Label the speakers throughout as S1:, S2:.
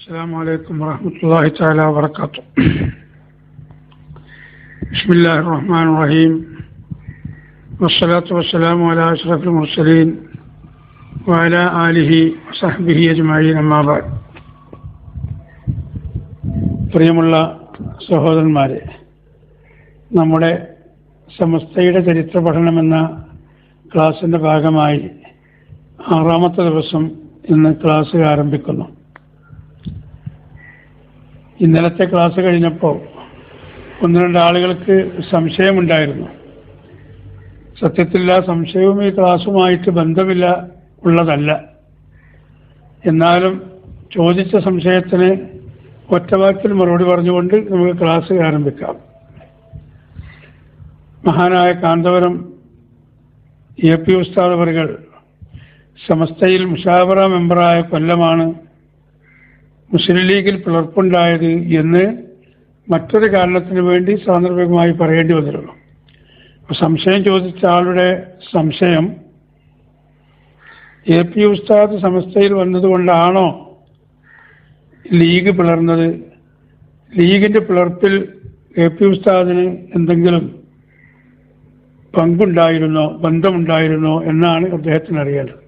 S1: السلام عليكم ورحمة الله تعالى وبركاته. بسم الله الرحمن الرحيم والصلاة والسلام على أشرف المرسلين وعلى آله وصحبه أجمعين أما بعد. പ്രിയമുള്ള സഹോദരന്മാരെ, നമ്മുടെ സമസ്തയുടെ ചരിത്ര പഠനമെന്ന ക്ലാസിൻ്റെ ഭാഗമായി 6ാമത്തെ ദിവസം ഇന്ന് ക്ലാസ് ആരംഭിക്കുന്നു. ഇന്നലത്തെ ക്ലാസ് കഴിഞ്ഞപ്പോൾ 1-2 ആളുകൾക്ക് സംശയമുണ്ടായിരുന്നു. സത്യത്തിൽ ആ സംശയവും ഈ ക്ലാസ്സുമായിട്ട് ബന്ധമില്ല ഉള്ളതല്ല. എന്നാലും ചോദിച്ച സംശയത്തിന് ഒറ്റവാക്കിൽ മറുപടി പറഞ്ഞുകൊണ്ട് നമുക്ക് ക്ലാസ് ആരംഭിക്കാം. മഹാനായ കാന്തപുരം എ.പി. ഉസ്താദ് അവറുകൾ സമസ്തയിൽ മുശാവറ മെമ്പറായ കൊല്ലമാണ് മുസ്ലിം ലീഗിൽ പിളർപ്പുണ്ടായത് എന്ന് മറ്റൊരു കാരണത്തിന് വേണ്ടി സാന്ദർഭികമായി പറയേണ്ടി വന്നിരുന്നു. സംശയം ചോദിച്ച ആളുടെ സംശയം എ.പി. ഉസ്താദ് സമസ്തയിൽ വന്നതുകൊണ്ടാണോ ലീഗ് പിളർന്നത്, ലീഗിൻ്റെ പിളർപ്പിൽ എ.പി. ഉസ്താദിന് എന്തെങ്കിലും പങ്കുണ്ടായിരുന്നോ, ബന്ധമുണ്ടായിരുന്നോ എന്നാണ് അദ്ദേഹത്തിന് അറിയേണ്ടത്.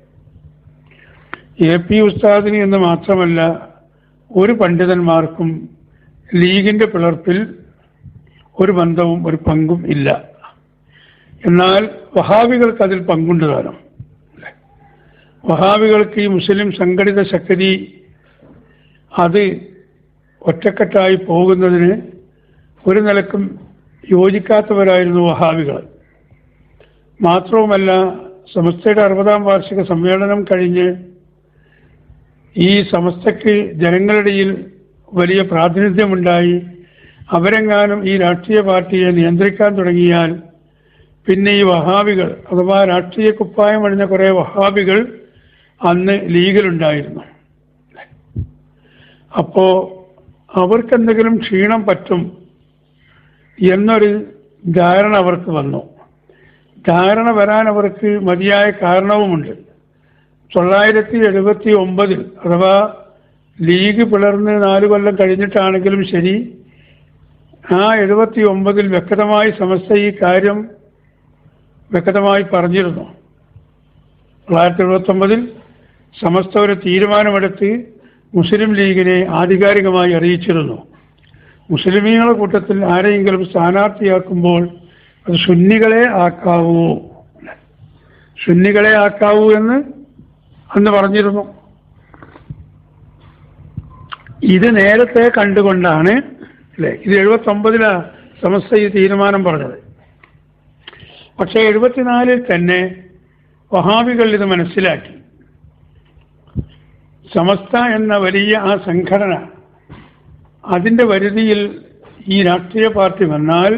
S1: എ.പി. ഉസ്താദിന് എന്ന് മാത്രമല്ല ഒരു പണ്ഡിതന്മാർക്കും ലീഗിൻ്റെ പിളർപ്പിൽ ഒരു ബന്ധവും ഒരു പങ്കും ഇല്ല. എന്നാൽ വഹാബികൾക്ക് അതിൽ പങ്കുണ്ട് താനും. വഹാബികൾക്ക് ഈ മുസ്ലിം സംഘടിത ശക്തി അത് ഒറ്റക്കെട്ടായി പോകുന്നതിന് ഒരു നിലക്കും യോജിക്കാത്തവരായിരുന്നു വഹാബികൾ. മാത്രവുമല്ല, സമസ്തയുടെ 60ാം വാർഷിക സമ്മേളനം കഴിഞ്ഞ് ഈ സമസ്തയ്ക്ക് ജനങ്ങളിടയിൽ വലിയ പ്രാതിനിധ്യമുണ്ടായി അവരെങ്ങാനും ഈ രാഷ്ട്രീയ പാർട്ടിയെ നിയന്ത്രിക്കാൻ തുടങ്ങിയാൽ പിന്നെ ഈ വഹാബികൾ അഥവാ രാഷ്ട്രീയ കുപ്പായം അണിഞ്ഞ കുറേ വഹാബികൾ അന്ന് ലീഗിലുണ്ടായിരുന്നു. അപ്പോൾ അവർക്കെന്തെങ്കിലും ക്ഷീണം പറ്റും എന്നൊരു ധാരണ അവർക്ക് വന്നു. ധാരണ വരാൻ അവർക്ക് മതിയായ കാരണവുമുണ്ട്. 979 അഥവാ ലീഗ് പിളർന്ന് 4 കൊല്ലം കഴിഞ്ഞിട്ടാണെങ്കിലും ശരി, ആ 79 വ്യക്തമായി സമസ്ത ഈ കാര്യം വ്യക്തമായി പറഞ്ഞിരുന്നു. 979 സമസ്ത ഒരു തീരുമാനമെടുത്ത് മുസ്ലിം ലീഗിനെ ആധികാരികമായി അറിയിച്ചിരുന്നു. മുസ്ലിമീങ്ങളുടെ കൂട്ടത്തിൽ ആരെയെങ്കിലും സ്ഥാനാർത്ഥിയാക്കുമ്പോൾ അത് സുന്നികളെ ആക്കാവൂ എന്ന് അന്ന് പറഞ്ഞിരുന്നു. ഇത് നേരത്തെ കണ്ടുകൊണ്ടാണ് അല്ലേ, ഇത് 79 സമസ്ത ഈ തീരുമാനം പറഞ്ഞത്. പക്ഷേ 74 തന്നെ വഹാബികൾ ഇത് മനസ്സിലാക്കി. സമസ്ത എന്ന വലിയ ആ സംഘടന, അതിൻ്റെ പരിധിയിൽ ഈ രാഷ്ട്രീയ പാർട്ടി വന്നാൽ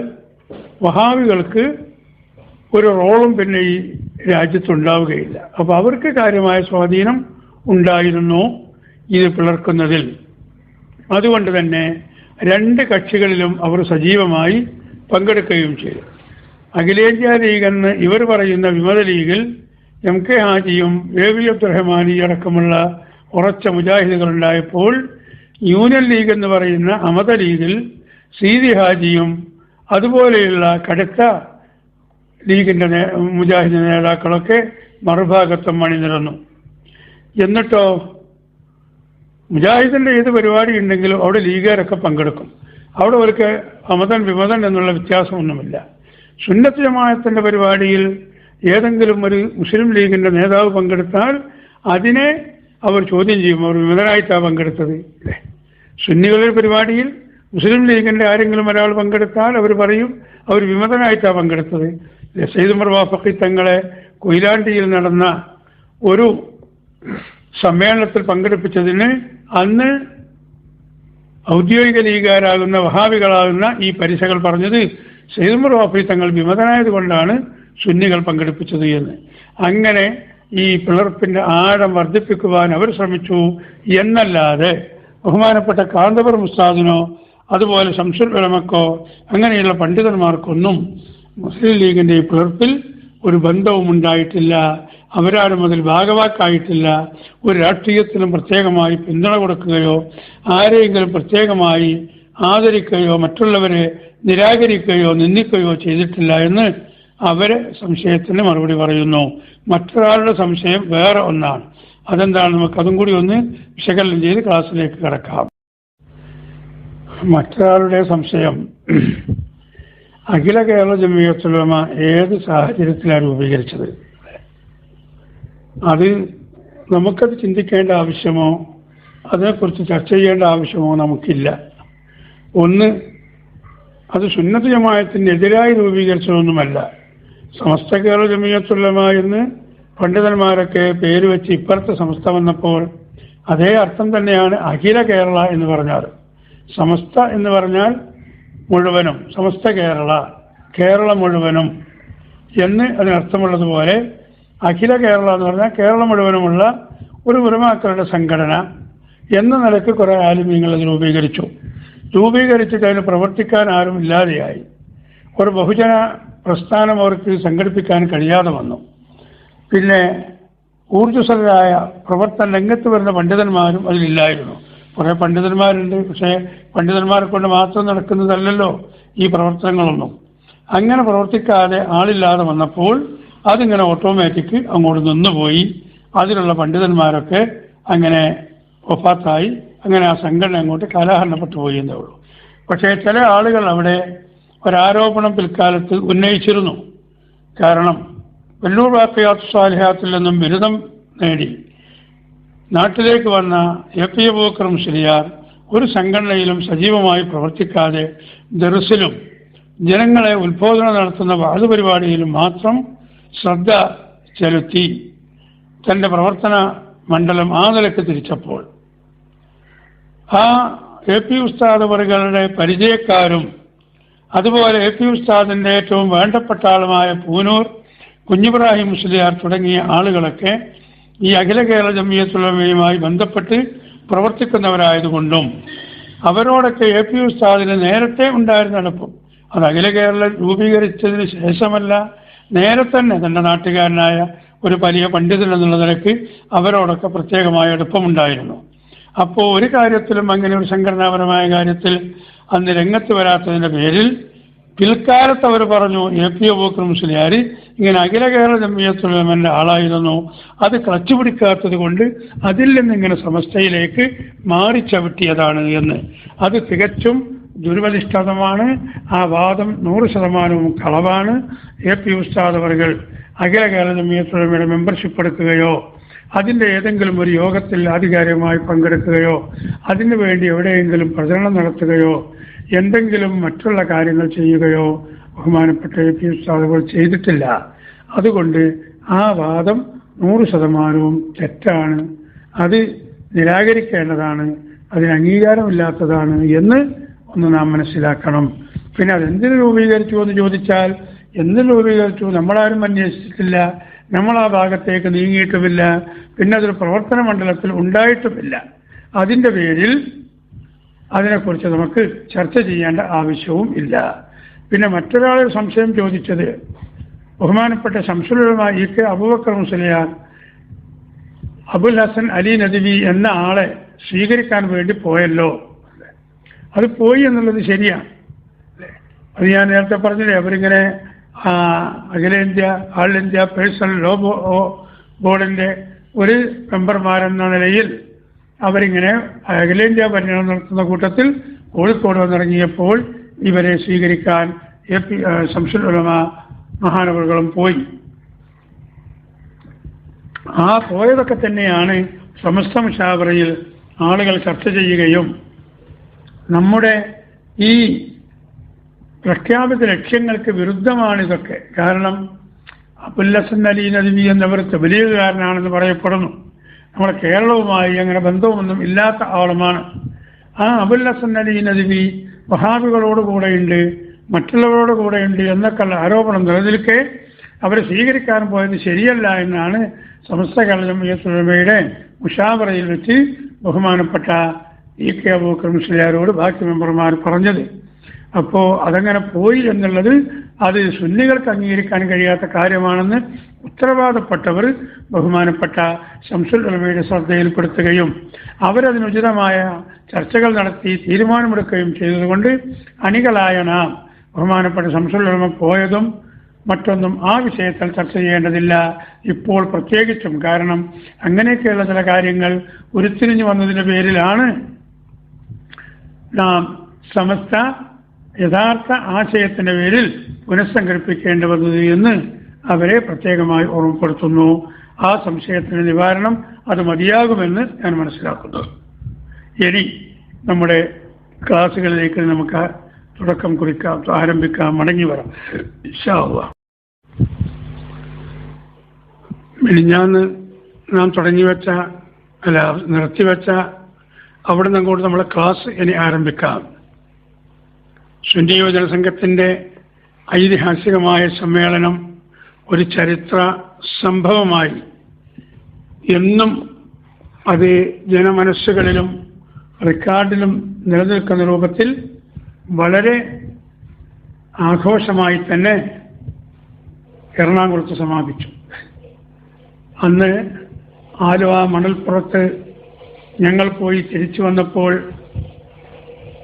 S1: വഹാബികൾക്ക് ഒരു റോളും പിന്നെ ഈ രാജ്യത്തുണ്ടാവുകയില്ല. അപ്പോൾ അവർക്ക് കാര്യമായ സ്വാധീനം ഉണ്ടായിരുന്നു ഇത് പിളർക്കുന്നതിൽ. അതുകൊണ്ട് തന്നെ 2 കക്ഷികളിലും അവർ സജീവമായി പങ്കെടുക്കുകയും ചെയ്തു. അഖിലേന്ത്യാ ലീഗ് എന്ന് ഇവർ പറയുന്ന വിമത ലീഗിൽ എം കെ ഹാജിയും എ.വി. അബ്ദുറഹ്മാനി അടക്കമുള്ള ഉറച്ച മുജാഹിദുകളുണ്ടായപ്പോൾ യൂണിയൻ ലീഗ് എന്ന് പറയുന്ന അമത ലീഗിൽ സീതി ഹാജിയും അതുപോലെയുള്ള കടുത്ത ലീഗിൻ്റെ മുജാഹിദ് നേതാക്കളൊക്കെ മറുഭാഗത്തും അണിനിരന്നു. എന്നിട്ടോ മുജാഹിദിൻ്റെ ഏത് പരിപാടി ഉണ്ടെങ്കിലും അവിടെ ലീഗുകാരൊക്കെ പങ്കെടുക്കും. അവിടെ അവർക്ക് അമതൻ വിമതൻ എന്നുള്ള വ്യത്യാസമൊന്നുമില്ല. സുന്നത്ത് ജമാഅത്തിൻ്റെ പരിപാടിയിൽ ഏതെങ്കിലും ഒരു മുസ്ലിം ലീഗിൻ്റെ നേതാവ് പങ്കെടുത്താൽ അതിനെ അവർ ചോദ്യം ചെയ്യും, അവർ വിമതനായിട്ടാണ് പങ്കെടുത്തത് അല്ലേ. സുന്നികളുടെ പരിപാടിയിൽ മുസ്ലിം ലീഗിൻ്റെ ആരെങ്കിലും ഒരാൾ പങ്കെടുത്താൽ അവർ പറയും അവർ വിമതനായിട്ടാണ് പങ്കെടുത്തത്. സയ്യിദ് ഉമർ വാഫഖി തങ്ങളെ കൊയിലാണ്ടിയിൽ നടന്ന ഒരു സമ്മേളനത്തിൽ പങ്കെടുപ്പിച്ചതിന് അന്ന് ഔദ്യോഗിക ലീഗുകാരാകുന്ന വഹാബികളാകുന്ന ഈ പരിസകൾ പറഞ്ഞത് സയ്യിദ് ഉമർ വാഫഖി തങ്ങൾ വിമതനായത് കൊണ്ടാണ് സുന്നികൾ പങ്കെടുപ്പിച്ചത് എന്ന്. അങ്ങനെ ഈ പിളർപ്പിൻ്റെ ആഴം വർദ്ധിപ്പിക്കുവാൻ അവർ ശ്രമിച്ചു എന്നല്ലാതെ ബഹുമാനപ്പെട്ട കാന്തപുരം ഉസ്താദിനോ അതുപോലെ ശംസുൽ ഉലമക്കോ അങ്ങനെയുള്ള പണ്ഡിതന്മാർക്കൊന്നും മുസ്ലിം ലീഗിൻ്റെ ഈ പിളർപ്പിൽ ഒരു ബന്ധവും ഉണ്ടായിട്ടില്ല. അവരാരും അതിൽ ഭാഗവാക്കായിട്ടില്ല. ഒരു രാഷ്ട്രീയത്തിനും പ്രത്യേകമായി പിന്തുണ കൊടുക്കുകയോ ആരെയെങ്കിലും പ്രത്യേകമായി ആദരിക്കുകയോ മറ്റുള്ളവരെ നിരാകരിക്കുകയോ നിന്ദിക്കുകയോ ചെയ്തിട്ടില്ല എന്ന് അവരെ സംശയത്തിന് മറുപടി പറയുന്നു. മറ്റൊരാളുടെ സംശയം വേറെ ഒന്നാണ്. അതെന്താണ്? നമുക്കതും കൂടി ഒന്ന് വിശകലനം ചെയ്ത് ക്ലാസ്സിലേക്ക് കിടക്കാം. മറ്റൊരാളുടെ സംശയം, അഖില കേരള ജംഇയ്യത്തുൽ ഉലമ ഏത് സാഹചര്യത്തിലാണ് രൂപീകരിച്ചത്? അത് നമുക്കത് ചിന്തിക്കേണ്ട ആവശ്യമോ അതിനെക്കുറിച്ച് ചർച്ച ചെയ്യേണ്ട ആവശ്യമോ നമുക്കില്ല. ഒന്ന്, അത് സുന്നത്ത് ജമാഅത്തിന് എതിരായി രൂപീകരിച്ചതൊന്നുമല്ല. സമസ്ത കേരള ജംഇയ്യത്തുൽ ഉലമ എന്ന് പണ്ഡിതന്മാരൊക്കെ പേര് വെച്ച് ഇപ്പുറത്തെ സമസ്ത വന്നപ്പോൾ അതേ അർത്ഥം തന്നെയാണ് അഖില കേരള എന്ന് പറഞ്ഞാൽ. സമസ്ത എന്ന് പറഞ്ഞാൽ മുഴുവനും, സമസ്ത കേരള, കേരളം മുഴുവനും എന്ന് അതിനർത്ഥമുള്ളതുപോലെ അഖില കേരള എന്ന് പറഞ്ഞാൽ കേരളം മുഴുവനുമുള്ള ഒരു ഉലമാക്കളുടെ സംഘടന എന്ന നിലയ്ക്ക് കുറേ ആലിമീങ്ങൾ അത് രൂപീകരിച്ചിട്ട് അതിന് പ്രവർത്തിക്കാൻ ആരും ഇല്ലാതെയായി. ഒരു ബഹുജന പ്രസ്ഥാനം അവർക്ക് സംഘടിപ്പിക്കാൻ കഴിയാതെ വന്നു. പിന്നെ ഊർജ്ജസ്വലരായ പ്രവർത്തന രംഗത്ത് വരുന്ന പണ്ഡിതന്മാരും അതിലില്ലായിരുന്നു. കുറേ പണ്ഡിതന്മാരുണ്ട്, പക്ഷേ പണ്ഡിതന്മാരെ കൊണ്ട് മാത്രം നടക്കുന്നതല്ലല്ലോ ഈ പ്രവർത്തനങ്ങളൊന്നും. അങ്ങനെ പ്രവർത്തിക്കാതെ ആളില്ലാതെ വന്നപ്പോൾ അതിങ്ങനെ ഓട്ടോമാറ്റിക് അങ്ങോട്ട് നിന്നുപോയി. അതിലുള്ള പണ്ഡിതന്മാരൊക്കെ അങ്ങനെ വഫാത്തായി. അങ്ങനെ ആ സംഘടന അങ്ങോട്ട് കാലഹരണപ്പെട്ടു പോയി എന്നേ ഉള്ളൂ. പക്ഷേ ചില ആളുകൾ അവിടെ ഒരാരോപണം പിൽക്കാലത്ത് ഉന്നയിച്ചിരുന്നു. കാരണം വെല്ലൂർ ബാഖിയാത്ത് സ്വാലിഹാത്തിൽ നിന്നും ബിരുദം നേടി നാട്ടിലേക്ക് വന്ന എ.പി. അബൂബക്കർ മുസ്ലിയാർ ഒരു സംഘടനയിലും സജീവമായി പ്രവർത്തിക്കാതെ ദർസിലും ജനങ്ങളെ ഉത്ബോധനം നടത്തുന്ന വാദ പരിപാടിയിലും മാത്രം ശ്രദ്ധ ചെലുത്തി തൻ്റെ പ്രവർത്തന മണ്ഡലം ആ നിലക്ക് തിരിച്ചപ്പോൾ ആ എ.പി. ഉസ്താദ് അവരുടെ പരിചയക്കാരും അതുപോലെ എ.പി. ഉസ്താദിൻ്റെ ഏറ്റവും വേണ്ടപ്പെട്ട ആളുമായ പൂനൂർ കുഞ്ഞിബ്രാഹിം മുസ്ലിയാർ തുടങ്ങിയ ആളുകളൊക്കെ ഈ അഖില കേരള ജംഇയ്യത്തുൽ ഉലമയുമായി ബന്ധപ്പെട്ട് പ്രവർത്തിക്കുന്നവരായതുകൊണ്ടും അവരോടൊക്കെ എ.പി. ഉസ്താദിന് നേരത്തെ ഉണ്ടായിരുന്ന അടുപ്പം, അത് അഖില കേരള രൂപീകരിച്ചതിന് ശേഷമല്ല, നേരത്തെ തന്നെ തൻ്റെ നാട്ടുകാരനായ ഒരു വലിയ പണ്ഡിതൻ എന്നുള്ള നിലയ്ക്ക് അവരോടൊക്കെ പ്രത്യേകമായ അടുപ്പമുണ്ടായിരുന്നു. അപ്പോൾ ഒരു കാര്യത്തിലും അങ്ങനെ ഒരു സംഘടനാപരമായ കാര്യത്തിൽ അന്ന് രംഗത്ത് വരാത്തതിൻ്റെ പേരിൽ പിൽക്കാലത്ത് അവർ പറഞ്ഞു എ.പി. അബൂബക്കർ മുസ്ലിയാർ ഇങ്ങനെ അഖില കേരള ജംഇയ്യത്തുൽ ഉലമയുടെ ആളായിരുന്നു, അത് ക്ലച്ച് പിടിക്കാത്തത് കൊണ്ട് അതിൽ നിന്നിങ്ങനെ സമസ്തയിലേക്ക് മാറി ചവിട്ടിയതാണ് എന്ന്. അത് തികച്ചും ദുരുപദിഷ്ഠിതമാണ്. ആ വാദം 100% കളവാണ്. എ.പി. ഉസ്താദ് അവർകൾ അഖില കേരള ജംഇയ്യത്തുൽ ഉലമയുടെ മെമ്പർഷിപ്പ് എടുക്കുകയോ അതിൻ്റെ ഏതെങ്കിലും ഒരു യോഗത്തിൽ ആധികാരികമായി പങ്കെടുക്കുകയോ അതിനു വേണ്ടി എവിടെയെങ്കിലും പ്രചരണം നടത്തുകയോ എന്തെങ്കിലും മറ്റുള്ള കാര്യങ്ങൾ ചെയ്യുകയോ ബഹുമാനപ്പെട്ട എ.പി. ഉസ്താദുകൾ ചെയ്തിട്ടില്ല. അതുകൊണ്ട് ആ വാദം 100% തെറ്റാണ്. അത് നിരാകരിക്കേണ്ടതാണ്, അതിന് അംഗീകാരമില്ലാത്തതാണ് എന്ന് ഒന്ന് നാം മനസ്സിലാക്കണം. പിന്നെ അതെന്തിനു രൂപീകരിച്ചു എന്ന് ചോദിച്ചാൽ, എന്തിനു രൂപീകരിച്ചു നമ്മളാരും അന്വേഷിച്ചിട്ടില്ല, നമ്മൾ ആ ഭാഗത്തേക്ക് നീങ്ങിയിട്ടുമില്ല, പിന്നെ അതൊരു പ്രവർത്തന മണ്ഡലത്തിൽ ഉണ്ടായിട്ടുമില്ല. അതിൻ്റെ പേരിൽ അതിനെക്കുറിച്ച് നമുക്ക് ചർച്ച ചെയ്യേണ്ട ആവശ്യവും ഇല്ല. പിന്നെ മറ്റൊരാൾ സംശയം ചോദിച്ചത്, ബഹുമാനപ്പെട്ട ശംസുൽ ഉലമ ഇ.കെ. അബൂബക്കർ മുസ്ലിയാർ അബുൽ ഹസൻ അലി നദ്വി എന്ന ആളെ സ്വീകരിക്കാൻ വേണ്ടി പോയല്ലോ. അത് പോയി എന്നുള്ളത് ശരിയാണ്. അത് ഞാൻ നേരത്തെ പറഞ്ഞില്ലേ, അവരിങ്ങനെ അഖിലേന്ത്യ ആൾ ഇന്ത്യ പേഴ്സണൽ ലോ ബോർഡിൻ്റെ ഒരു മെമ്പർമാരെന്ന നിലയിൽ അവരിങ്ങനെ അഖിലേന്ത്യാ പര്യടനം നടത്തുന്ന കൂട്ടത്തിൽ കോഴിക്കോട് വന്നിറങ്ങിയപ്പോൾ ഇവരെ സ്വീകരിക്കാൻ എ.പി. ശംസുൽ ഉലമ മഹാനവറുകളും പോയി. ആ പോയതൊക്കെ തന്നെയാണ് സമസ്ത മുശാവറയിൽ ആളുകൾ ചർച്ച ചെയ്യുകയും നമ്മുടെ ഈ പ്രഖ്യാപിത ലക്ഷ്യങ്ങൾക്ക് വിരുദ്ധമാണിതൊക്കെ. കാരണം അബുൽ ഹസൻ അലി നദ്വി എന്നവർ തബ്ലീഗുകാരനാണെന്ന് പറയപ്പെടുന്നു. നമ്മുടെ കേരളവുമായി അങ്ങനെ ബന്ധവുമൊന്നും ഇല്ലാത്ത ആളുമാണ്. ആ അബുൽ ഹസൻ അലി നദ്വി വഹാബികളോട് കൂടെയുണ്ട്, മറ്റുള്ളവരോട് കൂടെയുണ്ട് എന്നൊക്കെയുള്ള ആരോപണം നിലനിൽക്കെ അവരെ സ്വീകരിക്കാൻ പോയത് ശരിയല്ല എന്നാണ് സമസ്ത കേരള ജംഇയ്യത്തുൽ ഉലമയുടെ മുശാവറയിൽ വെച്ച് ബഹുമാനപ്പെട്ട ഇ.കെ. അബൂബക്കർ മുസ്ലിയാരോട് ബാക്കി മെമ്പർമാർ പറഞ്ഞത്. അപ്പോൾ അതങ്ങനെ പോയി എന്നുള്ളത് അത് സുന്നികൾക്ക് അംഗീകരിക്കാൻ കഴിയാത്ത കാര്യമാണെന്ന് ഉത്തരവാദപ്പെട്ടവർ ബഹുമാനപ്പെട്ട ശംസുൽ ഉലമയുടെ ശ്രദ്ധയിൽപ്പെടുത്തുകയും അവരതിനുചിതമായ ചർച്ചകൾ നടത്തി തീരുമാനമെടുക്കുകയും ചെയ്തതുകൊണ്ട് അണികളായ നാം ബഹുമാനപ്പെട്ട ശംസുൽ ഉലമ പോയതും മറ്റൊന്നും ആ വിഷയത്തിൽ ചർച്ച ചെയ്യേണ്ടതില്ല ഇപ്പോൾ പ്രത്യേകിച്ചും. കാരണം അങ്ങനെയൊക്കെയുള്ള ചില കാര്യങ്ങൾ ഉരുത്തിരിഞ്ഞു വന്നതിൻ്റെ പേരിലാണ് നാം സമസ്ത യഥാർത്ഥ ആശയത്തിൻ്റെ പേരിൽ പുനഃസംഘടിപ്പിക്കേണ്ടി വന്നത് എന്ന് അവരെ പ്രത്യേകമായി ഓർമ്മപ്പെടുത്തുന്നു. ആ സംശയത്തിന് നിവാരണം അത് മതിയാകുമെന്ന് ഞാൻ മനസ്സിലാക്കുന്നു. ഇനി നമ്മുടെ ക്ലാസ്സുകളിലേക്ക് നമുക്ക് തുടക്കം കുറിക്കാം, ആരംഭിക്കാം, മടങ്ങി വരാം ഇൻഷാ അല്ലാഹ്. മിനിഞ്ഞാന്ന് നാം നിർത്തിവെച്ച അവിടെ നിന്ന് അങ്ങോട്ട് നമ്മളെ ക്ലാസ് ഇനി ആരംഭിക്കാം. സുന്നി യുവജന സംഘത്തിൻ്റെ ഐതിഹാസികമായ സമ്മേളനം ഒരു ചരിത്ര സംഭവമായി എന്നും അത് ജനമനസ്സുകളിലും റെക്കോർഡിലും നിലനിൽക്കുന്ന രൂപത്തിൽ വളരെ ആഘോഷമായി തന്നെ എറണാകുളത്ത് സമാപിച്ചു. അന്ന് ആലുവ മണൽപ്പുറത്ത് ഞങ്ങൾ പോയി തിരിച്ചു വന്നപ്പോൾ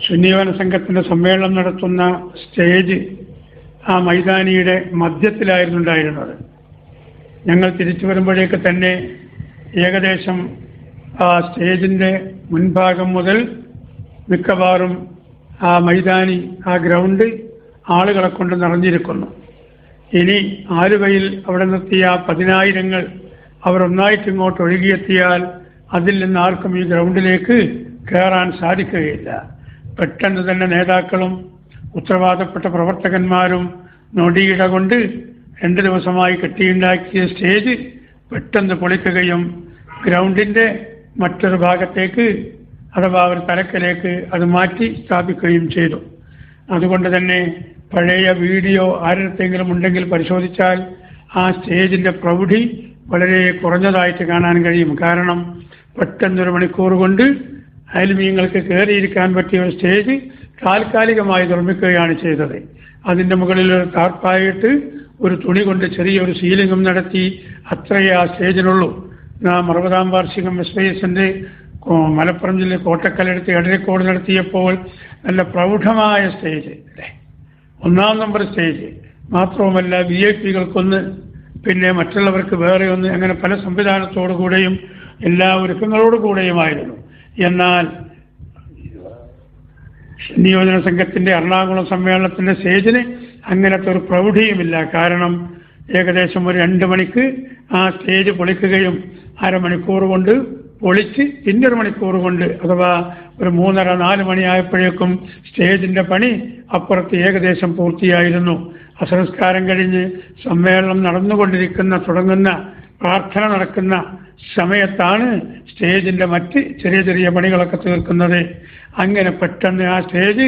S1: സുന്നി യുവജന സംഘത്തിൻ്റെ സമ്മേളനം നടത്തുന്ന സ്റ്റേജ് ആ മൈതാനിയുടെ മധ്യത്തിലായിരുന്നു ഉണ്ടായിരുന്നത്. ഞങ്ങൾ തിരിച്ചു വരുമ്പോഴേക്ക് തന്നെ ഏകദേശം ആ സ്റ്റേജിൻ്റെ മുൻഭാഗം മുതൽ മിക്കവാറും ആ മൈതാനി, ആ ഗ്രൗണ്ട് ആളുകളെ കൊണ്ട് നിറഞ്ഞിരിക്കുന്നു. ഇനി ആലുവയിൽ അവിടെ നിർത്തിയ 10,000 അവർ ഒന്നായിട്ട് ഇങ്ങോട്ട് ഒഴുകിയെത്തിയാൽ അതിൽ നിന്ന് ആർക്കും ഈ ഗ്രൗണ്ടിലേക്ക് കയറാൻ സാധിക്കുകയില്ല. പെട്ടെന്ന് തന്നെ നേതാക്കളും ഉത്തരവാദപ്പെട്ട പ്രവർത്തകന്മാരും നൊടിയിട കൊണ്ട് 2 ദിവസമായി കെട്ടിയുണ്ടാക്കിയ സ്റ്റേജ് പെട്ടെന്ന് പൊളിക്കുകയും ഗ്രൗണ്ടിൻ്റെ മറ്റൊരു ഭാഗത്തേക്ക് അഥവാ ഒരു തലക്കലേക്ക് അത് മാറ്റി സ്ഥാപിക്കുകയും ചെയ്തു. അതുകൊണ്ട് തന്നെ പഴയ വീഡിയോ ആരുടെയെങ്കിലും ഉണ്ടെങ്കിൽ പരിശോധിച്ചാൽ ആ സ്റ്റേജിൻ്റെ പ്രൗഢി വളരെ കുറഞ്ഞതായിട്ട് കാണാൻ കഴിയും. കാരണം പെട്ടെന്നൊരു മണിക്കൂർ കൊണ്ട് അയൽമീങ്ങൾക്ക് കയറിയിരിക്കാൻ പറ്റിയ ഒരു സ്റ്റേജ് താൽക്കാലികമായി നിർമ്മിക്കുകയാണ് ചെയ്തത്. അതിൻ്റെ മുകളിൽ ഒരു താർപ്പായിട്ട് ഒരു തുണി കൊണ്ട് ചെറിയൊരു സീലിംഗും നടത്തി, അത്രയേ ആ സ്റ്റേജിനുള്ളൂ. നാം 60ാം വാർഷികം SYSന്റെ മലപ്പുറം ജില്ല കോട്ടക്കലെടുത്ത് എടരിക്കോട് നടത്തിയപ്പോൾ നല്ല പ്രൗഢമായ സ്റ്റേജ്, 1-ാം നമ്പർ സ്റ്റേജ്. മാത്രവുമല്ല VIP-കൾക്കൊന്ന്, പിന്നെ മറ്റുള്ളവർക്ക് വേറെ ഒന്ന്, അങ്ങനെ പല സംവിധാനത്തോടുകൂടെയും എല്ലാ ഒരുക്കങ്ങളോടുകൂടെയുമായിരുന്നു. എന്നാൽ നിയോജന സംഘത്തിൻ്റെ എറണാകുളം സമ്മേളനത്തിൻ്റെ സ്റ്റേജിന് അങ്ങനത്തെ ഒരു പ്രൗഢിയുമില്ല. കാരണം ഏകദേശം ഒരു 2 മണിക്ക് ആ സ്റ്റേജ് പൊളിക്കുകയും അരമണിക്കൂർ കൊണ്ട് പൊളിച്ച് പിന്നെ 1 മണിക്കൂർ കൊണ്ട് അഥവാ ഒരു 3:30-4 മണിയായപ്പോഴേക്കും സ്റ്റേജിൻ്റെ പണി അപ്പുറത്ത് ഏകദേശം പൂർത്തിയായിരുന്നു. അസംസ്കാരം കഴിഞ്ഞ് സമ്മേളനം തുടങ്ങുന്ന പ്രാർത്ഥന നടക്കുന്ന സമയത്താണ് സ്റ്റേജിൻ്റെ മറ്റ് ചെറിയ ചെറിയ പണികളൊക്കെ തീർക്കുന്നത്. അങ്ങനെ പെട്ടെന്ന് ആ സ്റ്റേജ്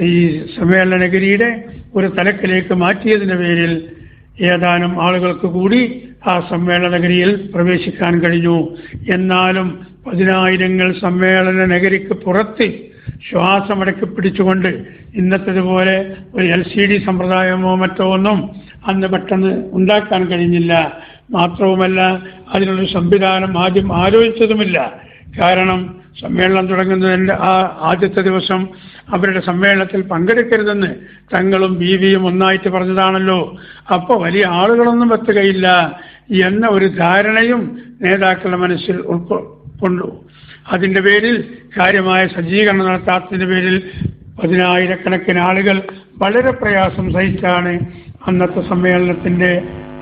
S1: ഈ സമ്മേളന നഗരിയുടെ ഒരു തലക്കിലേക്ക് മാറ്റിയതിൻ്റെ പേരിൽ ഏതാനും ആളുകൾക്ക് കൂടി ആ സമ്മേളന നഗരിയിൽ പ്രവേശിക്കാൻ കഴിഞ്ഞു. എന്നാലും 10,000 സമ്മേളന നഗരിക്ക് പുറത്ത് ശ്വാസമടക്കി പിടിച്ചുകൊണ്ട് ഇന്നത്തേതുപോലെ ഒരു LCD സമ്പ്രദായമോ മറ്റോ ഒന്നും അന്ന് പെട്ടെന്ന് ഉണ്ടാക്കാൻ കഴിഞ്ഞില്ല. മാത്രവുമല്ല അതിനൊരു സംവിധാനം ആദ്യം ആലോചിച്ചതുമില്ല. കാരണം സമ്മേളനം തുടങ്ങുന്നതിൻ്റെ ആ ആദ്യത്തെ ദിവസം അവരുടെ സമ്മേളനത്തിൽ പങ്കെടുക്കരുതെന്ന് തങ്ങളും ബീവിയും ഒന്നായിട്ട് പറഞ്ഞതാണല്ലോ. അപ്പോൾ വലിയ ആളുകളൊന്നും എത്തുകയില്ല എന്ന ഒരു ധാരണയും നേതാക്കളുടെ മനസ്സിൽ ഉൾക്കൊണ്ടു. അതിൻ്റെ പേരിൽ കാര്യമായ സജ്ജീകരണം നടത്താത്തതിൻ്റെ പേരിൽ 10,000-കണക്കിന് ആളുകൾ വളരെ പ്രയാസം സഹിച്ചാണ് അന്നത്തെ സമ്മേളനത്തിൻ്റെ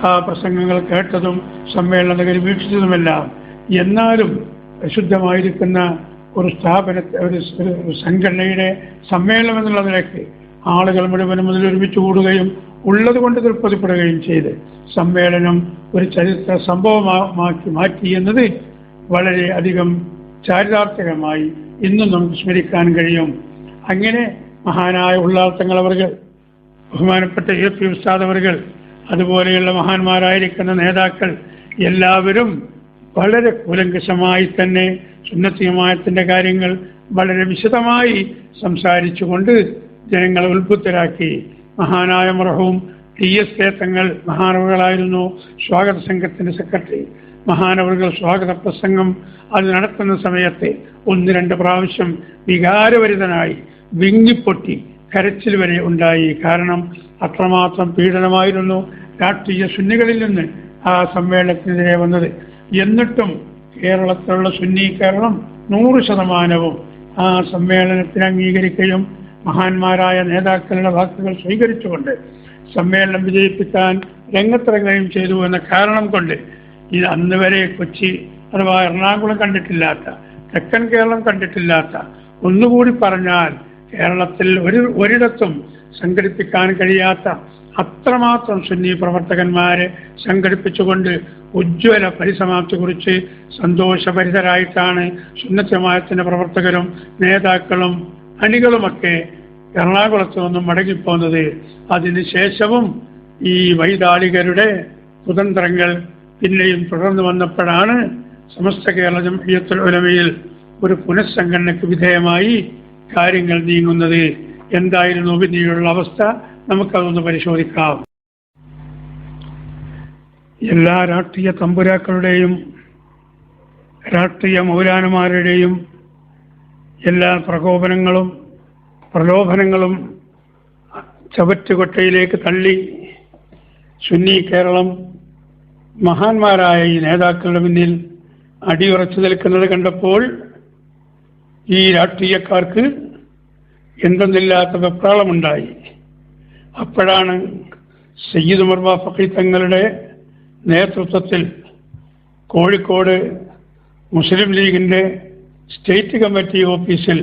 S1: ആ പ്രസംഗങ്ങൾ കേട്ടതും സമ്മേളന നഗരി വീക്ഷിച്ചതുമെല്ലാം. എന്നാലും പ്രസിദ്ധമായിരിക്കുന്ന ഒരു ഒരു സംഘടനയുടെ സമ്മേളനം എന്നുള്ള നിലയ്ക്ക് ആളുകൾ മുഴുവനും മുതൽ ഒരുമിച്ച് കൂടുകയും ഉള്ളത് കൊണ്ട് തൃപ്തിപ്പെടുകയും ചെയ്ത് സമ്മേളനം ഒരു ചരിത്ര സംഭവമാക്കി മാറ്റി എന്നത് വളരെ അധികം ചാരിതാർത്ഥ്യമായി ഇന്നും നമുക്ക് സ്മരിക്കാൻ കഴിയും. അങ്ങനെ മഹാനായ ഉള്ളാൾ തങ്ങൾ അവർകൾ, ബഹുമാനപ്പെട്ട AP ഉസ്താദ് അവർകൾ, അതുപോലെയുള്ള മഹാന്മാരായിരിക്കുന്ന നേതാക്കൾ എല്ലാവരും വളരെ കൂലങ്കഷമായി തന്നെ സുന്നത്ത് ജമാഅത്തിന്റെ കാര്യങ്ങൾ വളരെ വിശദമായി സംസാരിച്ചുകൊണ്ട് ജനങ്ങളെ ഉത്ബുദ്ധരാക്കി. മഹാനായ മർഹൂം TSK തങ്ങൾ മഹാനവറുകളായിരുന്നു സ്വാഗത സംഘത്തിന്റെ സെക്രട്ടറി. മഹാനവറുകൾ സ്വാഗത പ്രസംഗം അത് നടത്തുന്ന സമയത്ത് 1-2 പ്രാവശ്യം വികാരഭരിതനായി വിങ്ങിപ്പൊട്ടി കരച്ചിൽ വരെ ഉണ്ടായി. കാരണം അത്രമാത്രം പീഡനമായിരുന്നു രാഷ്ട്രീയ സുന്നികളിൽ നിന്ന് ആ സമ്മേളനത്തിനെതിരെ വന്നത്. എന്നിട്ടും കേരളത്തിലുള്ള സുന്നി കേരളം 100% ആ സമ്മേളനത്തിന് അംഗീകരിക്കുകയും മഹാന്മാരായ നേതാക്കളുടെ വാക്കുകൾ സ്വീകരിച്ചുകൊണ്ട് സമ്മേളനം വിജയിപ്പിക്കാൻ രംഗത്തിറങ്ങുകയും ചെയ്തു എന്ന കാരണം കൊണ്ട് ഇത് അന്ന് വരെ കൊച്ചി അഥവാ എറണാകുളം കണ്ടിട്ടില്ലാത്ത, തെക്കൻ കേരളം കണ്ടിട്ടില്ലാത്ത, ഒന്നുകൂടി പറഞ്ഞാൽ കേരളത്തിൽ ഒരിടത്തും സംഘടിപ്പിക്കാൻ കഴിയാത്ത അത്രമാത്രം സുന്നി പ്രവർത്തകന്മാരെ സംഘടിപ്പിച്ചുകൊണ്ട് ഉജ്ജ്വല പരിസമാപ്തി കുറിച്ച് സന്തോഷഭരിതരായിട്ടാണ് സുന്നത്ത് ജമാഅത്തിന്റെ പ്രവർത്തകരും നേതാക്കളും അണികളുമൊക്കെ എറണാകുളത്ത് നിന്നും മടങ്ങിപ്പോകുന്നത്. അതിനുശേഷവും ഈ വൈതാളികരുടെ കുതന്ത്രങ്ങൾ പിന്നെയും തുടർന്നു വന്നപ്പോഴാണ് സമസ്ത കേരള ജംഇയ്യത്തുൽ ഉലമയിൽ ഒരു പുനഃസംഘടനയ്ക്ക് വിധേയമായി കാര്യങ്ങൾ നീങ്ങുന്നത്. എന്തായിരുന്നു പിന്നീടുള്ള അവസ്ഥ നമുക്കതൊന്ന് പരിശോധിക്കാം. എല്ലാ രാഷ്ട്രീയ തമ്പുരാക്കളുടെയും രാഷ്ട്രീയ മൗലാനമാരുടെയും എല്ലാ പ്രലോഭനങ്ങളും ചവറ്റുകൊട്ടയിലേക്ക് തള്ളി സുന്നി കേരളം മഹാന്മാരായ ഈ നേതാക്കളുടെ മുന്നിൽ അടിയുറച്ചു നിൽക്കുന്നത് കണ്ടപ്പോൾ ഈ രാഷ്ട്രീയക്കാർക്ക് എന്തെന്നില്ലാത്ത വെപ്രാളമുണ്ടായി. അപ്പോഴാണ് സയ്യിദ് ഉമർ ഫഖി തങ്ങളുടെ നേതൃത്വത്തിൽ കോഴിക്കോട് മുസ്ലിം ലീഗിൻ്റെ സ്റ്റേറ്റ് കമ്മിറ്റി ഓഫീസിൽ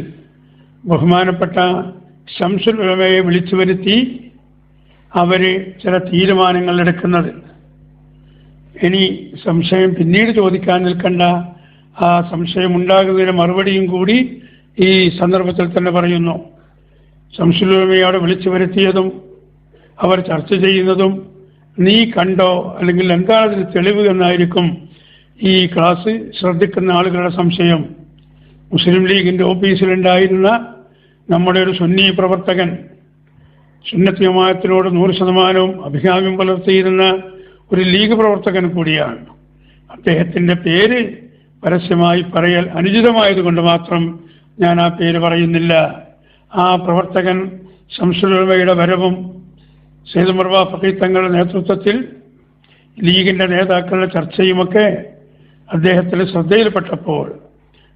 S1: ബഹുമാനപ്പെട്ട ശംസുൽ ഉലമയെ വിളിച്ചു വരുത്തി അവർ ചില തീരുമാനങ്ങൾ എടുക്കുന്നത്. ഇനി സംശയം പിന്നീട് ചോദിക്കാൻ നിൽക്കണ്ട, ആ സംശയം ഉണ്ടാകുന്നതിന് മറുപടിയും കൂടി ഈ സന്ദർഭത്തിൽ തന്നെ പറയുന്നു. ശംസുൽ ഉലമയെ അവിടെ വിളിച്ചു വരുത്തിയതും അവർ ചർച്ച ചെയ്യുന്നതും നീ കണ്ടോ, അല്ലെങ്കിൽ എന്താണ് അതിന് തെളിവ് എന്നായിരിക്കും ഈ ക്ലാസ് ശ്രദ്ധിക്കുന്ന ആളുകളുടെ സംശയം. മുസ്ലിം ലീഗിൻ്റെ ഓഫീസിലുണ്ടായിരുന്ന നമ്മുടെ ഒരു സുന്നി പ്രവർത്തകൻ, സുന്നത്ത് ജമാഅത്തിനോട് 100% അഭികാമ്യം പുലർത്തിയിരുന്ന ഒരു ലീഗ് പ്രവർത്തകൻ കൂടിയാണ്. അദ്ദേഹത്തിൻ്റെ പേര് പരസ്യമായി പറയൽ അനുചിതമായതുകൊണ്ട് മാത്രം ഞാൻ ആ പേര് പറയുന്നില്ല. ആ പ്രവർത്തകൻ ശംസുൽ ഉലമയുടെ വരവും സയ്യിദ് ഉമർ ഫഖി തങ്ങളുടെ നേതൃത്വത്തിൽ ലീഗിൻ്റെ നേതാക്കളുടെ ചർച്ചയുമൊക്കെ അദ്ദേഹത്തിൻ്റെ ശ്രദ്ധയിൽപ്പെട്ടപ്പോൾ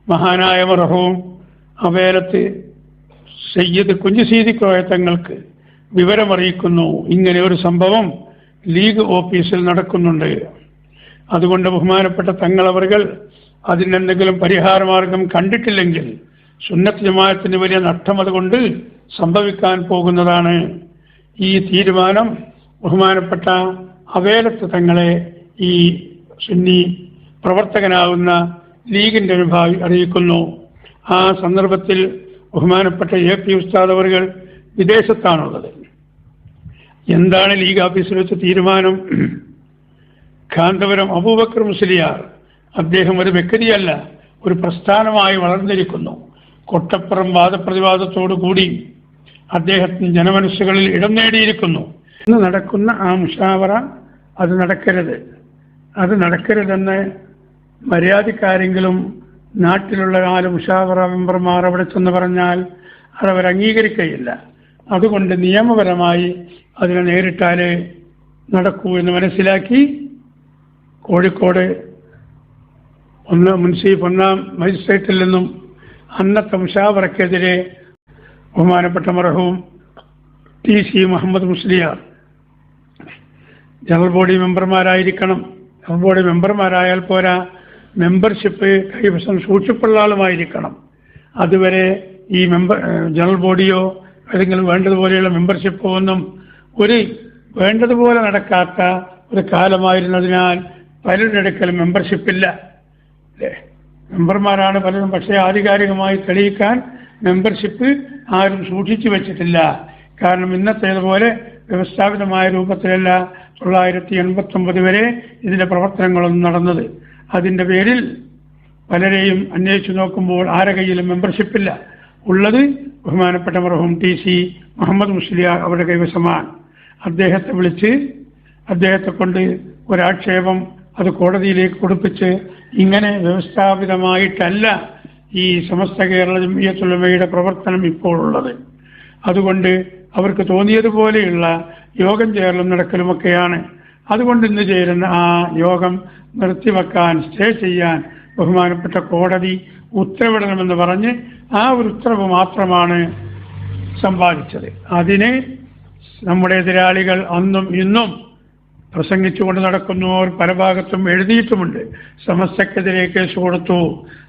S1: മഹാനായ മർഹൂം അവേലത്ത് സയ്യിദ് കുഞ്ഞിസീതി കോയ തങ്ങൾക്ക് വിവരമറിയിക്കുന്നു, ഇങ്ങനെ ഒരു സംഭവം ലീഗ് ഓഫീസിൽ നടക്കുന്നുണ്ട്. അതുകൊണ്ട് ബഹുമാനപ്പെട്ട തങ്ങളവറുകൾ അതിനെന്തെങ്കിലും പരിഹാരമാർഗം കണ്ടിട്ടില്ലെങ്കിൽ സുന്നത്ത് ജമാഅത്തിന് വലിയ നഷ്ടം അതുകൊണ്ട് സംഭവിക്കാൻ പോകുന്നതാണ്. ഈ തീരുമാനം ബഹുമാനപ്പെട്ട അവേലത്ത് തങ്ങളെ ഈ സുന്നി പ്രവർത്തകനാകുന്ന ലീഗിൻ്റെ വിഭാഗി അറിയിക്കുന്നു. ആ സന്ദർഭത്തിൽ ബഹുമാനപ്പെട്ട AP ഉസ്താദ് അവറുകൾ വിദേശത്താണുള്ളത്. എന്താണ് ലീഗ് ഓഫീസിൽ വെച്ച തീരുമാനം? കാന്തപുരം അബൂബക്കർ മുസ്ലിയാർ, അദ്ദേഹം ഒരു വ്യക്തിയല്ല, ഒരു പ്രസ്ഥാനമായി വളർന്നിരിക്കുന്നു. കൊട്ടപ്പുറം വാദപ്രതിവാദത്തോടു കൂടി അദ്ദേഹത്തിന് ജനമനസ്സുകളിൽ ഇടം നേടിയിരിക്കുന്നു. ഇന്ന് നടക്കുന്ന ആ മുഷാവറ അത് നടക്കരുതെന്ന് മര്യാദക്കാരെങ്കിലും നാട്ടിലുള്ള 4 മുഷാവറ മെമ്പർമാർ അവിടെ ചെന്ന് പറഞ്ഞാൽ അതവർ അംഗീകരിക്കുകയില്ല. അതുകൊണ്ട് നിയമപരമായി അതിനെ നേരിട്ടാലേ നടക്കൂ എന്ന് മനസ്സിലാക്കി കോഴിക്കോട് മുൻസിഫ് 1-ാം മജിസ്ട്രേറ്റിൽ നിന്നും അന്നത്തെ മുഷാവറക്കെതിരെ ബഹുമാനപ്പെട്ട മർഹൂം TC Muhammad Musliyar general body മെമ്പർമാരായിരിക്കണം. ജനറൽ ബോഡി മെമ്പർമാരായാൽ പോരാ, മെമ്പർഷിപ്പ് കൈവശം സൂക്ഷിപ്പുള്ള ആളുമായിരിക്കണം. അതുവരെ ഈ ജനറൽ ബോഡിയോ ഏതെങ്കിലും വേണ്ടതുപോലെയുള്ള മെമ്പർഷിപ്പോ ഒന്നും വേണ്ടതുപോലെ നടക്കാത്ത ഒരു കാലമായിരുന്നതിനാൽ പലരുടെ അടുക്കൽ മെമ്പർഷിപ്പില്ല. അല്ലേ, മെമ്പർമാരാണ് പലരും, പക്ഷേ ആധികാരികമായി തെളിയിക്കാൻ മെമ്പർഷിപ്പ് ആരും സൂക്ഷിച്ചു വെച്ചിട്ടില്ല. കാരണം ഇന്നത്തേതുപോലെ വ്യവസ്ഥാപിതമായ രൂപത്തിലല്ല 1989 വരെ ഇതിൻ്റെ പ്രവർത്തനങ്ങളൊന്നും നടന്നത്. അതിൻ്റെ പേരിൽ പലരെയും അന്വേഷിച്ചു നോക്കുമ്പോൾ ആരെ കയ്യിലും മെമ്പർഷിപ്പില്ല. ഉള്ളത് ബഹുമാനപ്പെട്ട മർഹൂം TC മുഹമ്മദ് മുസ്ലിയാർ അവരുടെ കൈവശമാണ്. അദ്ദേഹത്തെ വിളിച്ച് അദ്ദേഹത്തെ കൊണ്ട് ഒരാക്ഷേപം അത് കോടതിയിലേക്ക് കൊടുപ്പിച്ച് ഇങ്ങനെ വ്യവസ്ഥാപിതമായിട്ടല്ല ഈ സമസ്ത കേരള ജംഇയ്യത്തുൽ ഉലമയുടെ പ്രവർത്തനം ഇപ്പോഴുള്ളത്. അതുകൊണ്ട് അവർക്ക് തോന്നിയതുപോലെയുള്ള യോഗം ചേരലും നടക്കലുമൊക്കെയാണ്. അതുകൊണ്ട് ഇന്ന് ചേരുന്ന ആ യോഗം നിർത്തിവെക്കാൻ, സ്റ്റേ ചെയ്യാൻ ബഹുമാനപ്പെട്ട കോടതി ഉത്തരവിടണമെന്ന് പറഞ്ഞ് ആ ഒരു ഉത്തരവ് മാത്രമാണ് സമ്പാദിച്ചത്. അതിന് നമ്മുടെ എതിരാളികൾ അന്നും ഇന്നും പ്രസംഗിച്ചുകൊണ്ട് നടക്കുന്നവർ പല ഭാഗത്തും എഴുതിയിട്ടുമുണ്ട്. സമസ്തക്കെതിരെ കേസ് കൊടുത്തു,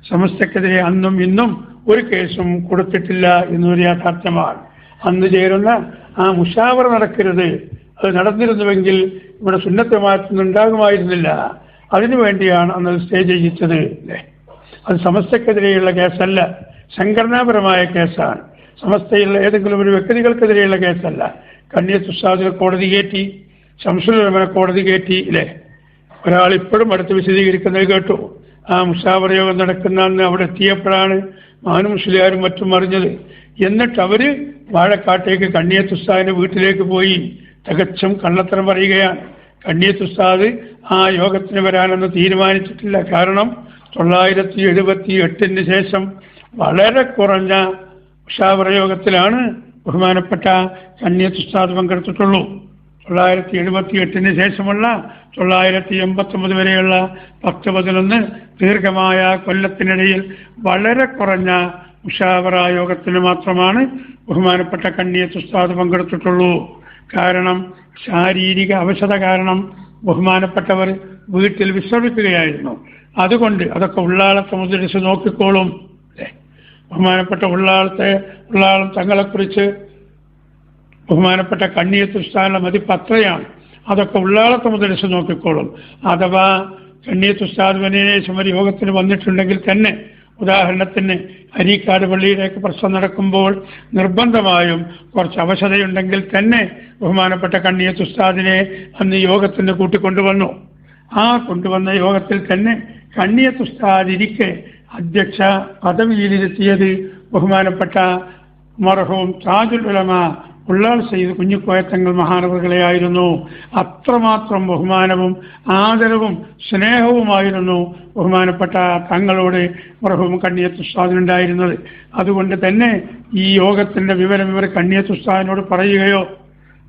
S1: സമസ്തക്കെതിരെ അന്നും ഇന്നും ഒരു കേസും കൊടുത്തിട്ടില്ല എന്നൊരു യാഥാർത്ഥ്യമാണ്. അന്ന് ചേരുന്ന ആ മുഷാവറ നടക്കരുത്. അത് നടന്നിരുന്നുവെങ്കിൽ ഇവിടെ സുന്നത്ത് ജമാഅത്ത് ഉണ്ടാകുമായിരുന്നില്ല. അതിനുവേണ്ടിയാണ് അന്ന് സ്റ്റേ ചെയ്യിച്ചത്. അത് സമസ്തക്കെതിരെയുള്ള കേസല്ല, സംഘടനാപരമായ കേസാണ്. സമസ്തയിലുള്ള ഏതെങ്കിലും ഒരു വ്യക്തികൾക്കെതിരെയുള്ള കേസല്ല. കണ്ണിയത്ത് ഉസ്താദിനെ കോടതി കയറ്റി, ശംസുൽ ഉലമയെ കോടതി കയറ്റി ഇല്ലേ. ഒരാൾ ഇപ്പോഴും അടുത്ത് വിശദീകരിക്കുന്നത് കേട്ടു. ആ മുഷാവറ യോഗം നടക്കുന്ന അന്ന് അവിടെ എത്തിയപ്പോഴാണ് മാനു മുസ്ലിയാരും മറ്റും അറിഞ്ഞത്. എന്നിട്ട് അവര് വാഴക്കാട്ടേക്ക് കണ്ണിയത്ത് ഉസ്താദിന്റെ വീട്ടിലേക്ക് പോയി തികച്ചും കള്ളത്തരം പറയുകയാണ്. കണ്ണിയത്ത് ഉസ്താദ് ആ യോഗത്തിന് വരാനെന്ന് തീരുമാനിച്ചിട്ടില്ല. കാരണം 978 ശേഷം വളരെ കുറഞ്ഞ മുഷാവറ യോഗത്തിലാണ് ബഹുമാനപ്പെട്ട കണ്ണിയത്ത് ഉസ്താദ് പങ്കെടുത്തിട്ടുള്ളൂ. 978 ശേഷമുള്ള 989 വരെയുള്ള 10-11 ദീർഘമായ കൊല്ലത്തിനിടയിൽ വളരെ കുറഞ്ഞ മുഷാവറ യോഗത്തിന് മാത്രമാണ് ബഹുമാനപ്പെട്ട കണ്ണിയത്ത് ഉസ്താദ് പങ്കെടുത്തിട്ടുള്ളൂ. കാരണം ശാരീരിക അവശത കാരണം ബഹുമാനപ്പെട്ടവർ വീട്ടിൽ വിശ്രമിക്കുകയായിരുന്നു. അതുകൊണ്ട് അതൊക്കെ ഉള്ളാളത്തെ മുദ്രിച്ച് നോക്കിക്കോളും. ബഹുമാനപ്പെട്ട ഉള്ളാളം തങ്ങളെക്കുറിച്ച് ബഹുമാനപ്പെട്ട കണ്ണിയത്ത് ഉസ്താദിന്റെ മതിപ്പ് അത്രയാണ്. അതൊക്കെ ഉള്ളാളത്തെ മുദ്രിച്ച് നോക്കിക്കോളും. അഥവാ കണ്ണിയത്ത് ഉസ്താദ് വനേശം ഒരു യോഗത്തിന് വന്നിട്ടുണ്ടെങ്കിൽ തന്നെ, ഉദാഹരണത്തിന് അരീക്കാട് പള്ളിയിലേക്ക് പ്രശ്നം നടക്കുമ്പോൾ നിർബന്ധമായും കുറച്ച് അവശതയുണ്ടെങ്കിൽ തന്നെ ബഹുമാനപ്പെട്ട കണ്ണിയത്ത് ഉസ്താദിനെ അന്ന് യോഗത്തിന് കൂട്ടിക്കൊണ്ടുവന്നു. ആ കൊണ്ടുവന്ന യോഗത്തിൽ തന്നെ കണ്ണിയത്ത് ഉസ്താദ് ഇരിക്കെ അധ്യക്ഷ പദവിയിലിരുത്തിയത് ബഹുമാനപ്പെട്ട മർഹൂം താജുൽ ഉലമ ഉള്ളാൾ സയ്യിദ് കുഞ്ഞിക്കോയത്തങ്ങൾ മഹാനവറുകളെയായിരുന്നു. അത്രമാത്രം ബഹുമാനവും ആദരവും സ്നേഹവുമായിരുന്നു ബഹുമാനപ്പെട്ട തങ്ങളോട് മർഹൂം കണ്ണിയത്ത് ഉസ്താദിനുണ്ടായിരുന്നത്. അതുകൊണ്ട് തന്നെ ഈ യോഗത്തിന്റെ വിവരം ഇവർ കണ്ണിയത്ത് ഉസ്താദിനോട് പറയുകയോ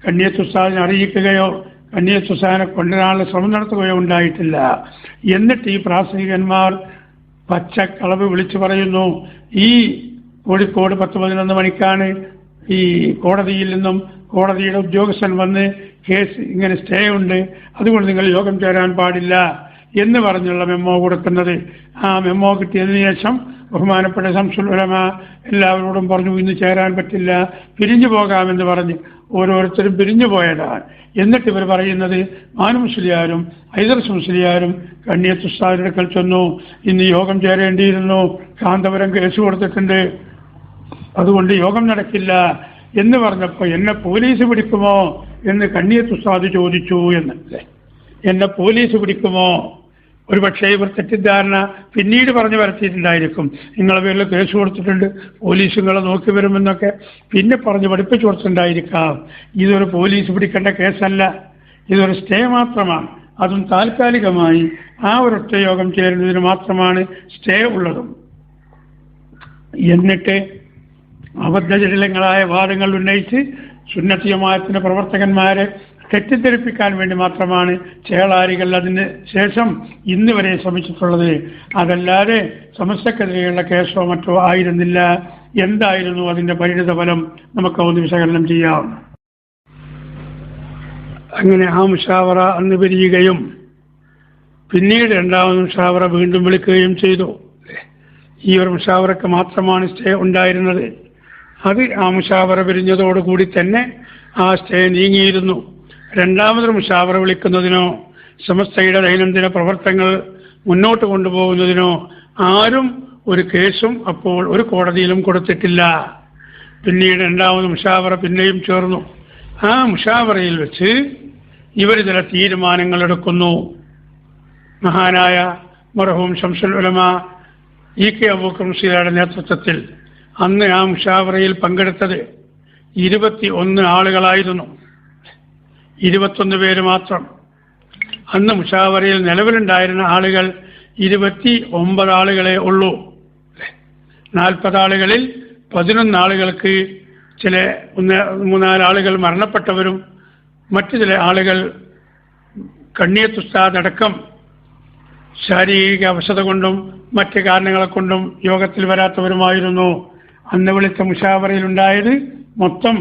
S1: കണ്ണിയത്ത് ഉസ്താദിനെ അറിയിക്കുകയോ കണ്ണിയത്ത് ഉസ്താദിനെ കൊണ്ടുവരാനുള്ള ശ്രമം നടത്തുകയോ ഉണ്ടായിട്ടില്ല. എന്നിട്ട് ഈ പ്രാസംഗികന്മാർ പച്ചക്കളവ് വിളിച്ചു പറയുന്നു. ഈ കോഴിക്കോട് 10-11 മണിക്കാണ് ഈ കോടതിയിൽ നിന്നും കോടതിയുടെ ഉദ്യോഗസ്ഥൻ വന്ന് കേസ് ഇങ്ങനെ സ്റ്റേ ഉണ്ട്, അതുകൊണ്ട് നിങ്ങൾ യോഗം ചേരാൻ പാടില്ല എന്ന് പറഞ്ഞുള്ള മെമ്മോ കൊടുക്കുന്നത്. ആ മെമ്മോ കിട്ടിയതിനു ശേഷം ബഹുമാനപ്പെട്ട ശംസുൽ ഉലമ എല്ലാവരോടും പറഞ്ഞു ഇന്ന് ചേരാൻ പറ്റില്ല, പിരിഞ്ഞു പോകാമെന്ന് പറഞ്ഞ് ഓരോരുത്തരും പിരിഞ്ഞു പോയതാണ്. എന്നിട്ട് ഇവർ പറയുന്നത് മാനു മുസ്ലിയാരും ഹൈദർസ് മുസ്ലിയാരും കണ്ണിയത്ത് ഉസ്താദിന്റെ അടുക്കൽ ചെന്നു, ഇന്ന് യോഗം ചേരേണ്ടിയിരുന്നു, കാന്തപുരം കേസ് കൊടുത്തിട്ടുണ്ട്, അതുകൊണ്ട് യോഗം നടക്കില്ല എന്ന് പറഞ്ഞപ്പോൾ എന്നെ പോലീസ് പിടിക്കുമോ എന്ന് കണ്ണിയത്ത് ഉസ്താദ് ചോദിച്ചു എന്നല്ലേ. എന്നെ പോലീസ് പിടിക്കുമോ? ഒരു പക്ഷേ ഇവർ തെറ്റിദ്ധാരണ പിന്നീട് പറഞ്ഞു വരത്തിയിട്ടുണ്ടായിരിക്കും. നിങ്ങളെ പേരിൽ കേസ് കൊടുത്തിട്ടുണ്ട്, പോലീസ് നിങ്ങളെ നോക്കി വരുമെന്നൊക്കെ പിന്നെ പറഞ്ഞ് പഠിപ്പിച്ചു കൊടുത്തിട്ടുണ്ടായിരിക്കാം. ഇതൊരു പോലീസ് പിടിക്കേണ്ട കേസല്ല, ഇതൊരു സ്റ്റേ മാത്രമാണ്. അതും താൽക്കാലികമായി ആ ഒരൊറ്റ യോഗം ചേരുന്നതിന് മാത്രമാണ് സ്റ്റേ ഉള്ളതും. എന്നിട്ട് അബദ്ധജടിലങ്ങളായ വാദങ്ങൾ ഉന്നയിച്ച് സുന്നത്ത് ജമാഅത്തിന്റെ പ്രവർത്തകന്മാരെ തെറ്റിദ്ധരിപ്പിക്കാൻ വേണ്ടി മാത്രമാണ് ചേളാരികൾ അതിന് ശേഷം ഇന്ന് വരെ ശ്രമിച്ചിട്ടുള്ളത്. അതല്ലാതെ സമസ്തക്കെതിരെയുള്ള കേസോ മറ്റോ ആയിരുന്നില്ല. എന്തായിരുന്നു അതിന്റെ പരിണിത ഫലം നമുക്ക് ഒന്ന് വിശകലനം ചെയ്യാം. അങ്ങനെ ആ മുഷാവറ അന്ന് പിരിയുകയും പിന്നീട് രണ്ടാമത് മുഷാവറ വീണ്ടും വിളിക്കുകയും ചെയ്തു. ഈ ഒരു മുഷാവറക്ക് മാത്രമാണ് സ്റ്റേ ഉണ്ടായിരുന്നത്. അത് ആ മുഷാവറ പിരിഞ്ഞതോടുകൂടി തന്നെ ആ സ്റ്റേ നീങ്ങിയിരുന്നു. രണ്ടാമതൊരു മുഷാവറ വിളിക്കുന്നതിനോ സമസ്തയുടെ ദൈനംദിന പ്രവർത്തനങ്ങൾ മുന്നോട്ട് കൊണ്ടുപോകുന്നതിനോ ആരും ഒരു കേസും അപ്പോൾ ഒരു കോടതിയിലും കൊടുത്തിട്ടില്ല. പിന്നീട് രണ്ടാമത് മുഷാവറ പിന്നെയും ചേർന്നു. ആ മുഷാവറയിൽ വെച്ച് ഇവർ ചില തീരുമാനങ്ങൾ എടുക്കുന്നു. മഹാനായ മർഹൂം ശംസുൽ ഉലമ ഇ.കെ. അബൂബക്കർ മുസ്ലിയാരുടെ നേതൃത്വത്തിൽ അന്ന് ആ മുഷാവറയിൽ പങ്കെടുത്തത് 21 ആളുകളായിരുന്നു. 21 പേര് മാത്രം. അന്ന് മുഷാവറയിൽ നിലവിലുണ്ടായിരുന്ന ആളുകൾ 29 ആളുകളെ ഉള്ളൂ. 40 ആളുകളിൽ 11 ആളുകൾക്ക് ചില 3-4 ആളുകൾ മരണപ്പെട്ടവരും മറ്റു ചില ആളുകൾ കണ്ണിയത്തുസ്താദ് അടക്കം ശാരീരിക അവശത കൊണ്ടും മറ്റ് കാരണങ്ങളെ കൊണ്ടും യോഗത്തിൽ വരാത്തവരുമായിരുന്നു. അന്ന് വിളിച്ച മുഷാവറയിലുണ്ടായത് മൊത്തം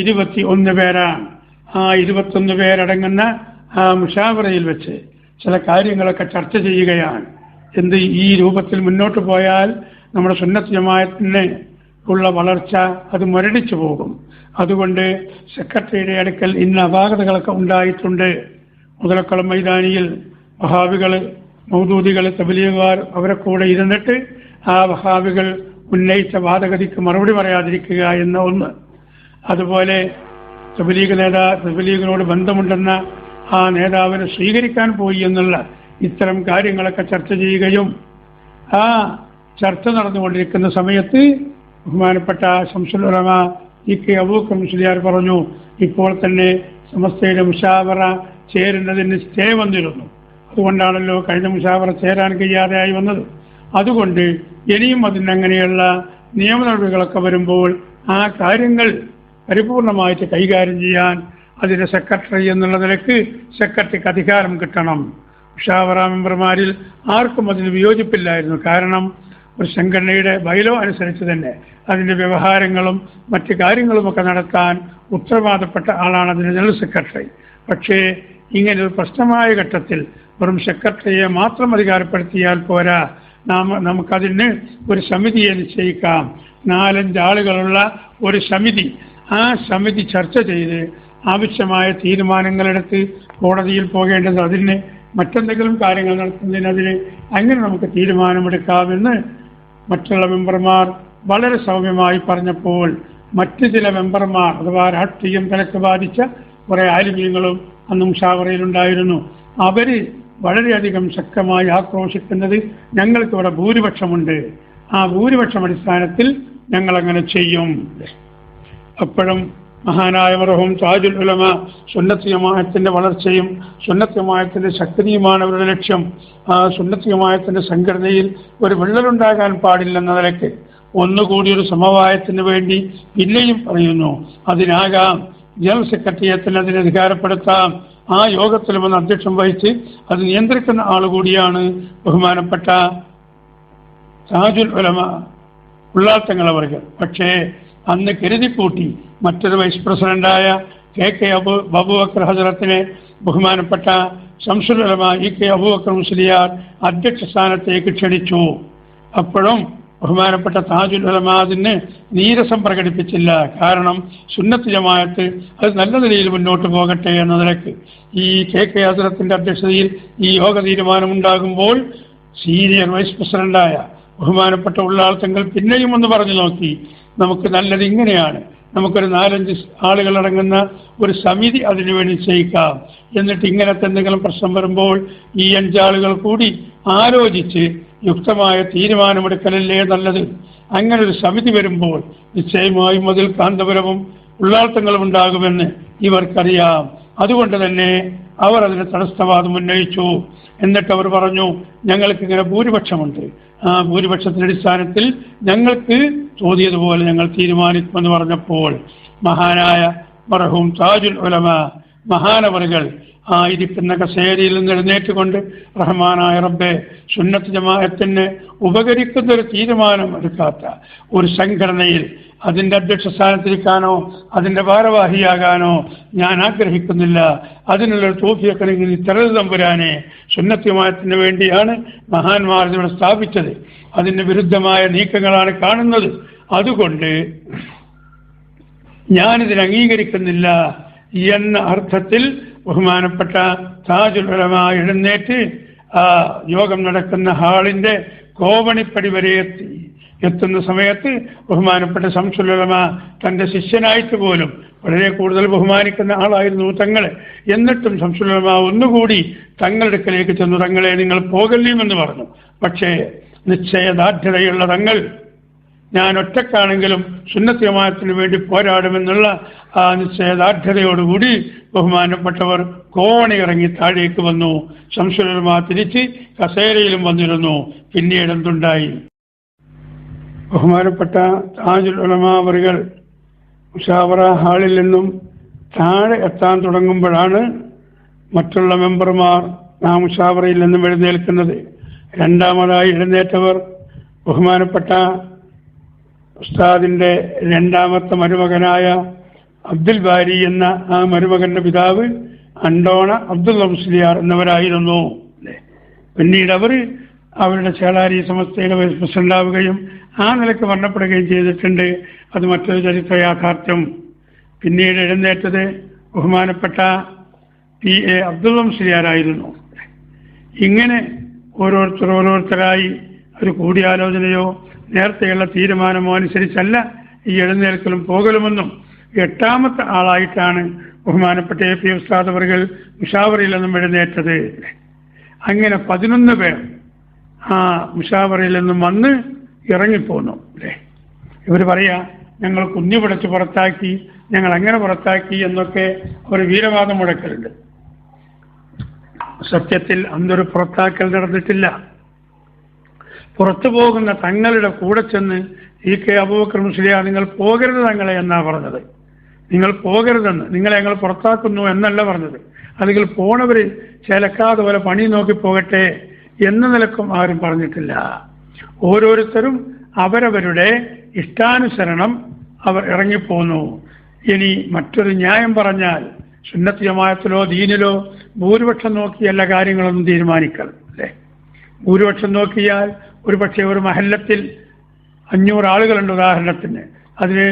S1: 21 പേരാണ്. ആ 21 പേരടങ്ങുന്ന ആ മുഷാവറയിൽ വെച്ച് ചില കാര്യങ്ങളൊക്കെ ചർച്ച ചെയ്യുകയാണ്. ഈ രൂപത്തിൽ മുന്നോട്ട് പോയാൽ നമ്മുടെ സുന്നത്ത് ജമാഅത്തിന് ഉള്ള വളർച്ച അത് മുരടിച്ചു പോകും. അതുകൊണ്ട് സെക്രട്ടറിയുടെ അടുക്കൽ ഇന്ന അപാകതകളൊക്കെ ഉണ്ടായിട്ടുണ്ട്. മുതലക്കുളം മൈതാനിയിൽ വഹാബികൾ, മൗദൂദികൾ, തബ്ലീഗുകാർ അവരെ കൂടെ ഇരുന്നിട്ട് ആ വഹാബികൾ ഉന്നയിച്ച വാദഗതിക്ക് മറുപടി പറയാതിരിക്കുക എന്ന ഒന്ന്, അതുപോലെ തബ്ലീഗിനോട് ബന്ധമുണ്ടെന്ന ആ നേതാവിനെ സ്വീകരിക്കാൻ പോയി എന്നുള്ള ഇത്തരം കാര്യങ്ങളൊക്കെ ചർച്ച ചെയ്യുകയും ആ ചർച്ച നടന്നുകൊണ്ടിരിക്കുന്ന സമയത്ത് ബഹുമാനപ്പെട്ട ശംസുൽ ഉലമ ഇ.കെ. അബൂബക്കർ മുസ്ലിയാർ പറഞ്ഞു, ഇപ്പോൾ തന്നെ സമസ്തയുടെ മുഷാവറ ചേരുന്നതിന് സ്റ്റേ വന്നിരുന്നു. അതുകൊണ്ടാണല്ലോ കഴിഞ്ഞ മുഷാവറ ചേരാൻ കഴിയാതെയായി വന്നത്. അതുകൊണ്ട് ഇനിയും അതിനങ്ങനെയുള്ള നിയമ നടപടികളൊക്കെ വരുമ്പോൾ ആ കാര്യങ്ങൾ പരിപൂർണമായിട്ട് കൈകാര്യം ചെയ്യാൻ അതിൻ്റെ സെക്രട്ടറി എന്നുള്ള നിലക്ക് സെക്രട്ടറിക്ക് അധികാരം കിട്ടണം. മുഷാവറ മെമ്പർമാരിൽ ആർക്കും അതിന് വിയോജിപ്പില്ലായിരുന്നു. കാരണം ഒരു സംഘടനയുടെ ബൈലോ അനുസരിച്ച് തന്നെ അതിൻ്റെ വ്യവഹാരങ്ങളും മറ്റ് കാര്യങ്ങളുമൊക്കെ നടത്താൻ ഉത്തരവാദപ്പെട്ട ആളാണ് അതിൻ്റെ ജനറൽ സെക്രട്ടറി. പക്ഷേ ഇങ്ങനെ ഒരു പ്രശ്നമായ ഘട്ടത്തിൽ വെറും സെക്രട്ടറിയെ മാത്രം അധികാരപ്പെടുത്തിയാൽ പോരാ, നമുക്കതിന് ഒരു സമിതിയെ നിശ്ചയിക്കാം. 4-5 ആളുകളുള്ള ഒരു സമിതി. ആ സമിതി ചർച്ച ചെയ്ത് ആവശ്യമായ തീരുമാനങ്ങളെടുത്ത് കോടതിയിൽ പോകേണ്ടത് അതിന് മറ്റെന്തെങ്കിലും കാര്യങ്ങൾ നടത്തുന്നതിന് അങ്ങനെ നമുക്ക് തീരുമാനമെടുക്കാമെന്ന് മറ്റുള്ള മെമ്പർമാർ വളരെ സൗമ്യമായി പറഞ്ഞപ്പോൾ മറ്റു ചില മെമ്പർമാർ, അഥവാ രാഷ്ട്രീയം തലക്ക് ബാധിച്ച കുറേ ആലിമീങ്ങളും അന്ന് മുഷാവറയിലുണ്ടായിരുന്നു. അവർ വളരെയധികം ശക്തമായി ആക്രോശിക്കുന്നത് ഞങ്ങൾക്കിവിടെ ഭൂരിപക്ഷമുണ്ട്, ആ ഭൂരിപക്ഷം അടിസ്ഥാനത്തിൽ ഞങ്ങളങ്ങനെ ചെയ്യും. അപ്പോഴും മഹാനായ മർഹൂം താജുൽ ഉലമ സുന്നത്ത് ജമാഅത്തിന്റെ വളർച്ചയും സുന്നത്ത് ജമാഅത്തിന്റെ ശക്തിയുമാണ് അവരുടെ ലക്ഷ്യം. ആ സുന്നത്ത് ജമാഅത്തിന്റെ സംഘടനയിൽ ഒരു വിള്ളലുണ്ടാകാൻ പാടില്ലെന്ന നിലയ്ക്ക് ഒന്നുകൂടി ഒരു സമവായത്തിന് വേണ്ടി പിന്നെയും പറയുന്നു, അതിനാകാം ജനറൽ സെക്രട്ടേറിയറ്റിന് അതിനെ അധികാരപ്പെടുത്താം. ആ യോഗത്തിൽ വന്ന് അധ്യക്ഷം വഹിച്ച് അത് നിയന്ത്രിക്കുന്ന ആളുകൂടിയാണ് ബഹുമാനപ്പെട്ട താജുൽ ഉലമ ഉള്ളാത്തങ്ങൾ അവർക്ക്. പക്ഷേ അന്ന് കരുതിക്കൂട്ടി മറ്റൊരു വൈസ് പ്രസിഡന്റായ കെ അബൂബക്കർ ഹസരത്തിനെ ബഹുമാനപ്പെട്ട ശംസുൽ ഉലമ ഇ.കെ. അബൂബക്കർ മുസ്ലിയാർ അധ്യക്ഷ സ്ഥാനത്തേക്ക് ക്ഷണിച്ചു. അപ്പോഴും ബഹുമാനപ്പെട്ട താജുൽ ഉലമ അതിന് നീരസം പ്രകടിപ്പിച്ചില്ല. കാരണം സുന്നത്ത് ജമാഅത്ത് അത് നല്ല നിലയിൽ മുന്നോട്ട് പോകട്ടെ എന്ന നിലയ്ക്ക് ഈ കെ ഹസരത്തിന്റെ അധ്യക്ഷതയിൽ ഈ യോഗ തീരുമാനമുണ്ടാകുമ്പോൾ സീനിയർ വൈസ് പ്രസിഡന്റായ ബഹുമാനപ്പെട്ട ഉള്ളാൾ തങ്ങൾ പിന്നെയും ഒന്ന് പറഞ്ഞു നോക്കി, നമുക്ക് നല്ലത് ഇങ്ങനെയാണ്, നമുക്കൊരു 4-5 ആളുകളടങ്ങുന്ന ഒരു സമിതി അതിനുവേണ്ടി ചെയ്യിക്കാം. എന്നിട്ട് ഇങ്ങനത്തെ എന്തെങ്കിലും പ്രശ്നം വരുമ്പോൾ ഈ 5 ആളുകൾ കൂടി ആലോചിച്ച് യുക്തമായ തീരുമാനമെടുക്കലല്ലേ നല്ലത്. അങ്ങനെ ഒരു സമിതി വരുമ്പോൾ നിശ്ചയമായും അതിൽ കാന്തപുരവും ഉള്ളാട്ടങ്ങളും ഉണ്ടാകുമെന്ന് ഇവർക്കറിയാം. അതുകൊണ്ട് തന്നെ അവർ അതിന് തടസ്സവാദം ഉന്നയിച്ചു. എന്നിട്ട് അവർ പറഞ്ഞു, ഞങ്ങൾക്കിങ്ങനെ ഭൂരിപക്ഷമുണ്ട്, ആ ഭൂരിപക്ഷത്തിന്റെ അടിസ്ഥാനത്തിൽ ഞങ്ങൾക്ക് തോന്നിയതുപോലെ ഞങ്ങൾ തീരുമാനിക്കുമെന്ന് പറഞ്ഞപ്പോൾ മഹാനായ മർഹൂം താജുൽ ഉലമ മഹാനവറുകൾ ആ ഇരിക്കുന്ന കസേരയിൽ നിന്ന് എഴുന്നേറ്റുകൊണ്ട് റഹ്മാനായ റബ്ബെ, സുന്നത്ത് ജമാഅത്തിന് ഉപകരിക്കുന്ന ഒരു തീരുമാനം എടുക്കാത്ത ഒരു സംഘടനയിൽ അതിൻ്റെ അധ്യക്ഷ സ്ഥാനത്തിരിക്കാനോ അതിൻ്റെ ഭാരവാഹിയാകാനോ ഞാൻ ആഗ്രഹിക്കുന്നില്ല. അതിനുള്ളൊരു തൗഫീഖ് തരത് തമ്പുരാനെ. സുന്നത്ത് ജമാഅത്തിന് വേണ്ടിയാണ് മഹാന്മാർ ഇവിടെ സ്ഥാപിച്ചത്, അതിന് വിരുദ്ധമായ നീക്കങ്ങളാണ് കാണുന്നത്. അതുകൊണ്ട് ഞാനിതിനെ അംഗീകരിക്കുന്നില്ല എന്ന അർത്ഥത്തിൽ ബഹുമാനപ്പെട്ട താജുൽ ഉലമ എഴുന്നേറ്റ് ആ യോഗം നടക്കുന്ന ഹാളിന്റെ കോവണിപ്പടി വരെ എത്തുന്ന സമയത്ത് ബഹുമാനപ്പെട്ട ശംസുൽ ഉലമ തന്റെ ശിഷ്യനായിട്ട് പോലും വളരെ കൂടുതൽ ബഹുമാനിക്കുന്ന ആളായിരുന്നു തങ്ങളെ. എന്നിട്ടും ശംസുൽ ഉലമ ഒന്നുകൂടി തങ്ങളുടെ അടുക്കലേക്ക് ചെന്നു, തങ്ങളെ നിങ്ങൾ പോകല്ലേമെന്ന് പറഞ്ഞു. പക്ഷേ നിശ്ചയദാർഢ്യതയുള്ള തങ്ങൾ ഞാൻ ഒറ്റക്കാണെങ്കിലും സുന്നത്ത് ജമാഅത്തിന് വേണ്ടി പോരാടുമെന്നുള്ള ആ നിശ്ചയദാർഢ്യതയോടുകൂടി ബഹുമാനപ്പെട്ടവർ കോണിയിറങ്ങി താഴേക്ക് വന്നു. ശംസുൽ ഉലമ തിരിച്ച് കസേരയിലും വന്നിരുന്നു. പിന്നീട് എന്തുണ്ടായി? ബഹുമാനപ്പെട്ട താജുൽ ഉലമ അവറുകൾ മുശാവറ ഹാളിൽ നിന്നും താഴെ എത്താൻ തുടങ്ങുമ്പോഴാണ് മറ്റുള്ള മെമ്പർമാർ ആ മുശാവറയിൽ നിന്നും എഴുന്നേൽക്കുന്നത്. രണ്ടാമതായി എഴുന്നേറ്റവർ ബഹുമാനപ്പെട്ട ഉസ്താദിന്റെ രണ്ടാമത്തെ മരുമകനായ അബ്ദുൽ ബാരി എന്ന ആ മരുമകന്റെ പിതാവ് അണ്ടോണ അബ്ദുള്ള മുസ്ലിയാർ എന്നിവരായിരുന്നു. പിന്നീട് അവർ അവരുടെ ചേളാരി സമസ്തയുടെ വൈസ് പ്രസിഡന്റാവുകയും ആ നിലയ്ക്ക് മരണപ്പെടുകയും ചെയ്തിട്ടുണ്ട്. അത് മറ്റൊരു ചരിത്ര യാഥാർത്ഥ്യം. പിന്നീട് എഴുന്നേറ്റത് ബഹുമാനപ്പെട്ട PA അബ്ദുള്ള മുസ്ലിയാരായിരുന്നു. ഇങ്ങനെ ഓരോരുത്തരായി ഒരു കൂടിയാലോചനയോ നേരത്തെയുള്ള തീരുമാനമോ അനുസരിച്ചല്ല ഈ എഴുന്നേൽക്കലും പോകലുമെന്നും. എട്ടാമത്തെ ആളായിട്ടാണ് ബഹുമാനപ്പെട്ട AP ഉസ്താദ് അവറുകൾ മുശാവറയിൽ നിന്നും എഴുന്നേറ്റത്. അങ്ങനെ 11 പേർ ആ മുശാവറയിൽ നിന്നും വന്ന് ഇറങ്ങിപ്പോന്നു. ഇവർ പറയാ ഞങ്ങൾ കുഞ്ഞു പിടച്ച് പുറത്താക്കി, ഞങ്ങൾ അങ്ങനെ പുറത്താക്കി എന്നൊക്കെ ഒരു വീരവാദം മുഴക്കലുണ്ട്. സത്യത്തിൽ അന്നൊരു പുറത്താക്കൽ നടന്നിട്ടില്ല. പുറത്തു പോകുന്ന തങ്ങളുടെ കൂടെ ചെന്ന് EK അബൂബക്കർ മുസ്ലിയാർ നിങ്ങൾ പോകരുത് തങ്ങളെ എന്നാ പറഞ്ഞത്. നിങ്ങൾ പോകരുതെന്ന്, നിങ്ങളെ ഞങ്ങൾ പുറത്താക്കുന്നു എന്നല്ല പറഞ്ഞത്. അല്ലെങ്കിൽ പോണവര് ചിലക്കാതെ പോലെ പണി നോക്കി പോകട്ടെ എന്ന നിലക്കും ആരും പറഞ്ഞിട്ടില്ല. ഓരോരുത്തരും അവരവരുടെ ഇഷ്ടാനുസരണം അവർ ഇറങ്ങിപ്പോന്നു. ഇനി മറ്റൊരു ന്യായം പറഞ്ഞാൽ സുന്നത്ത് ജമാഅത്തിലോ ദീനിലോ ഭൂരിപക്ഷം നോക്കിയല്ല കാര്യങ്ങളൊന്നും തീരുമാനിക്കൽ അല്ലേ. ഭൂരിപക്ഷം നോക്കിയാൽ ഒരു പക്ഷേ ഒരു മഹല്ലത്തിൽ 500 ആളുകളുണ്ട് ഉദാഹരണത്തിന്. അതിന്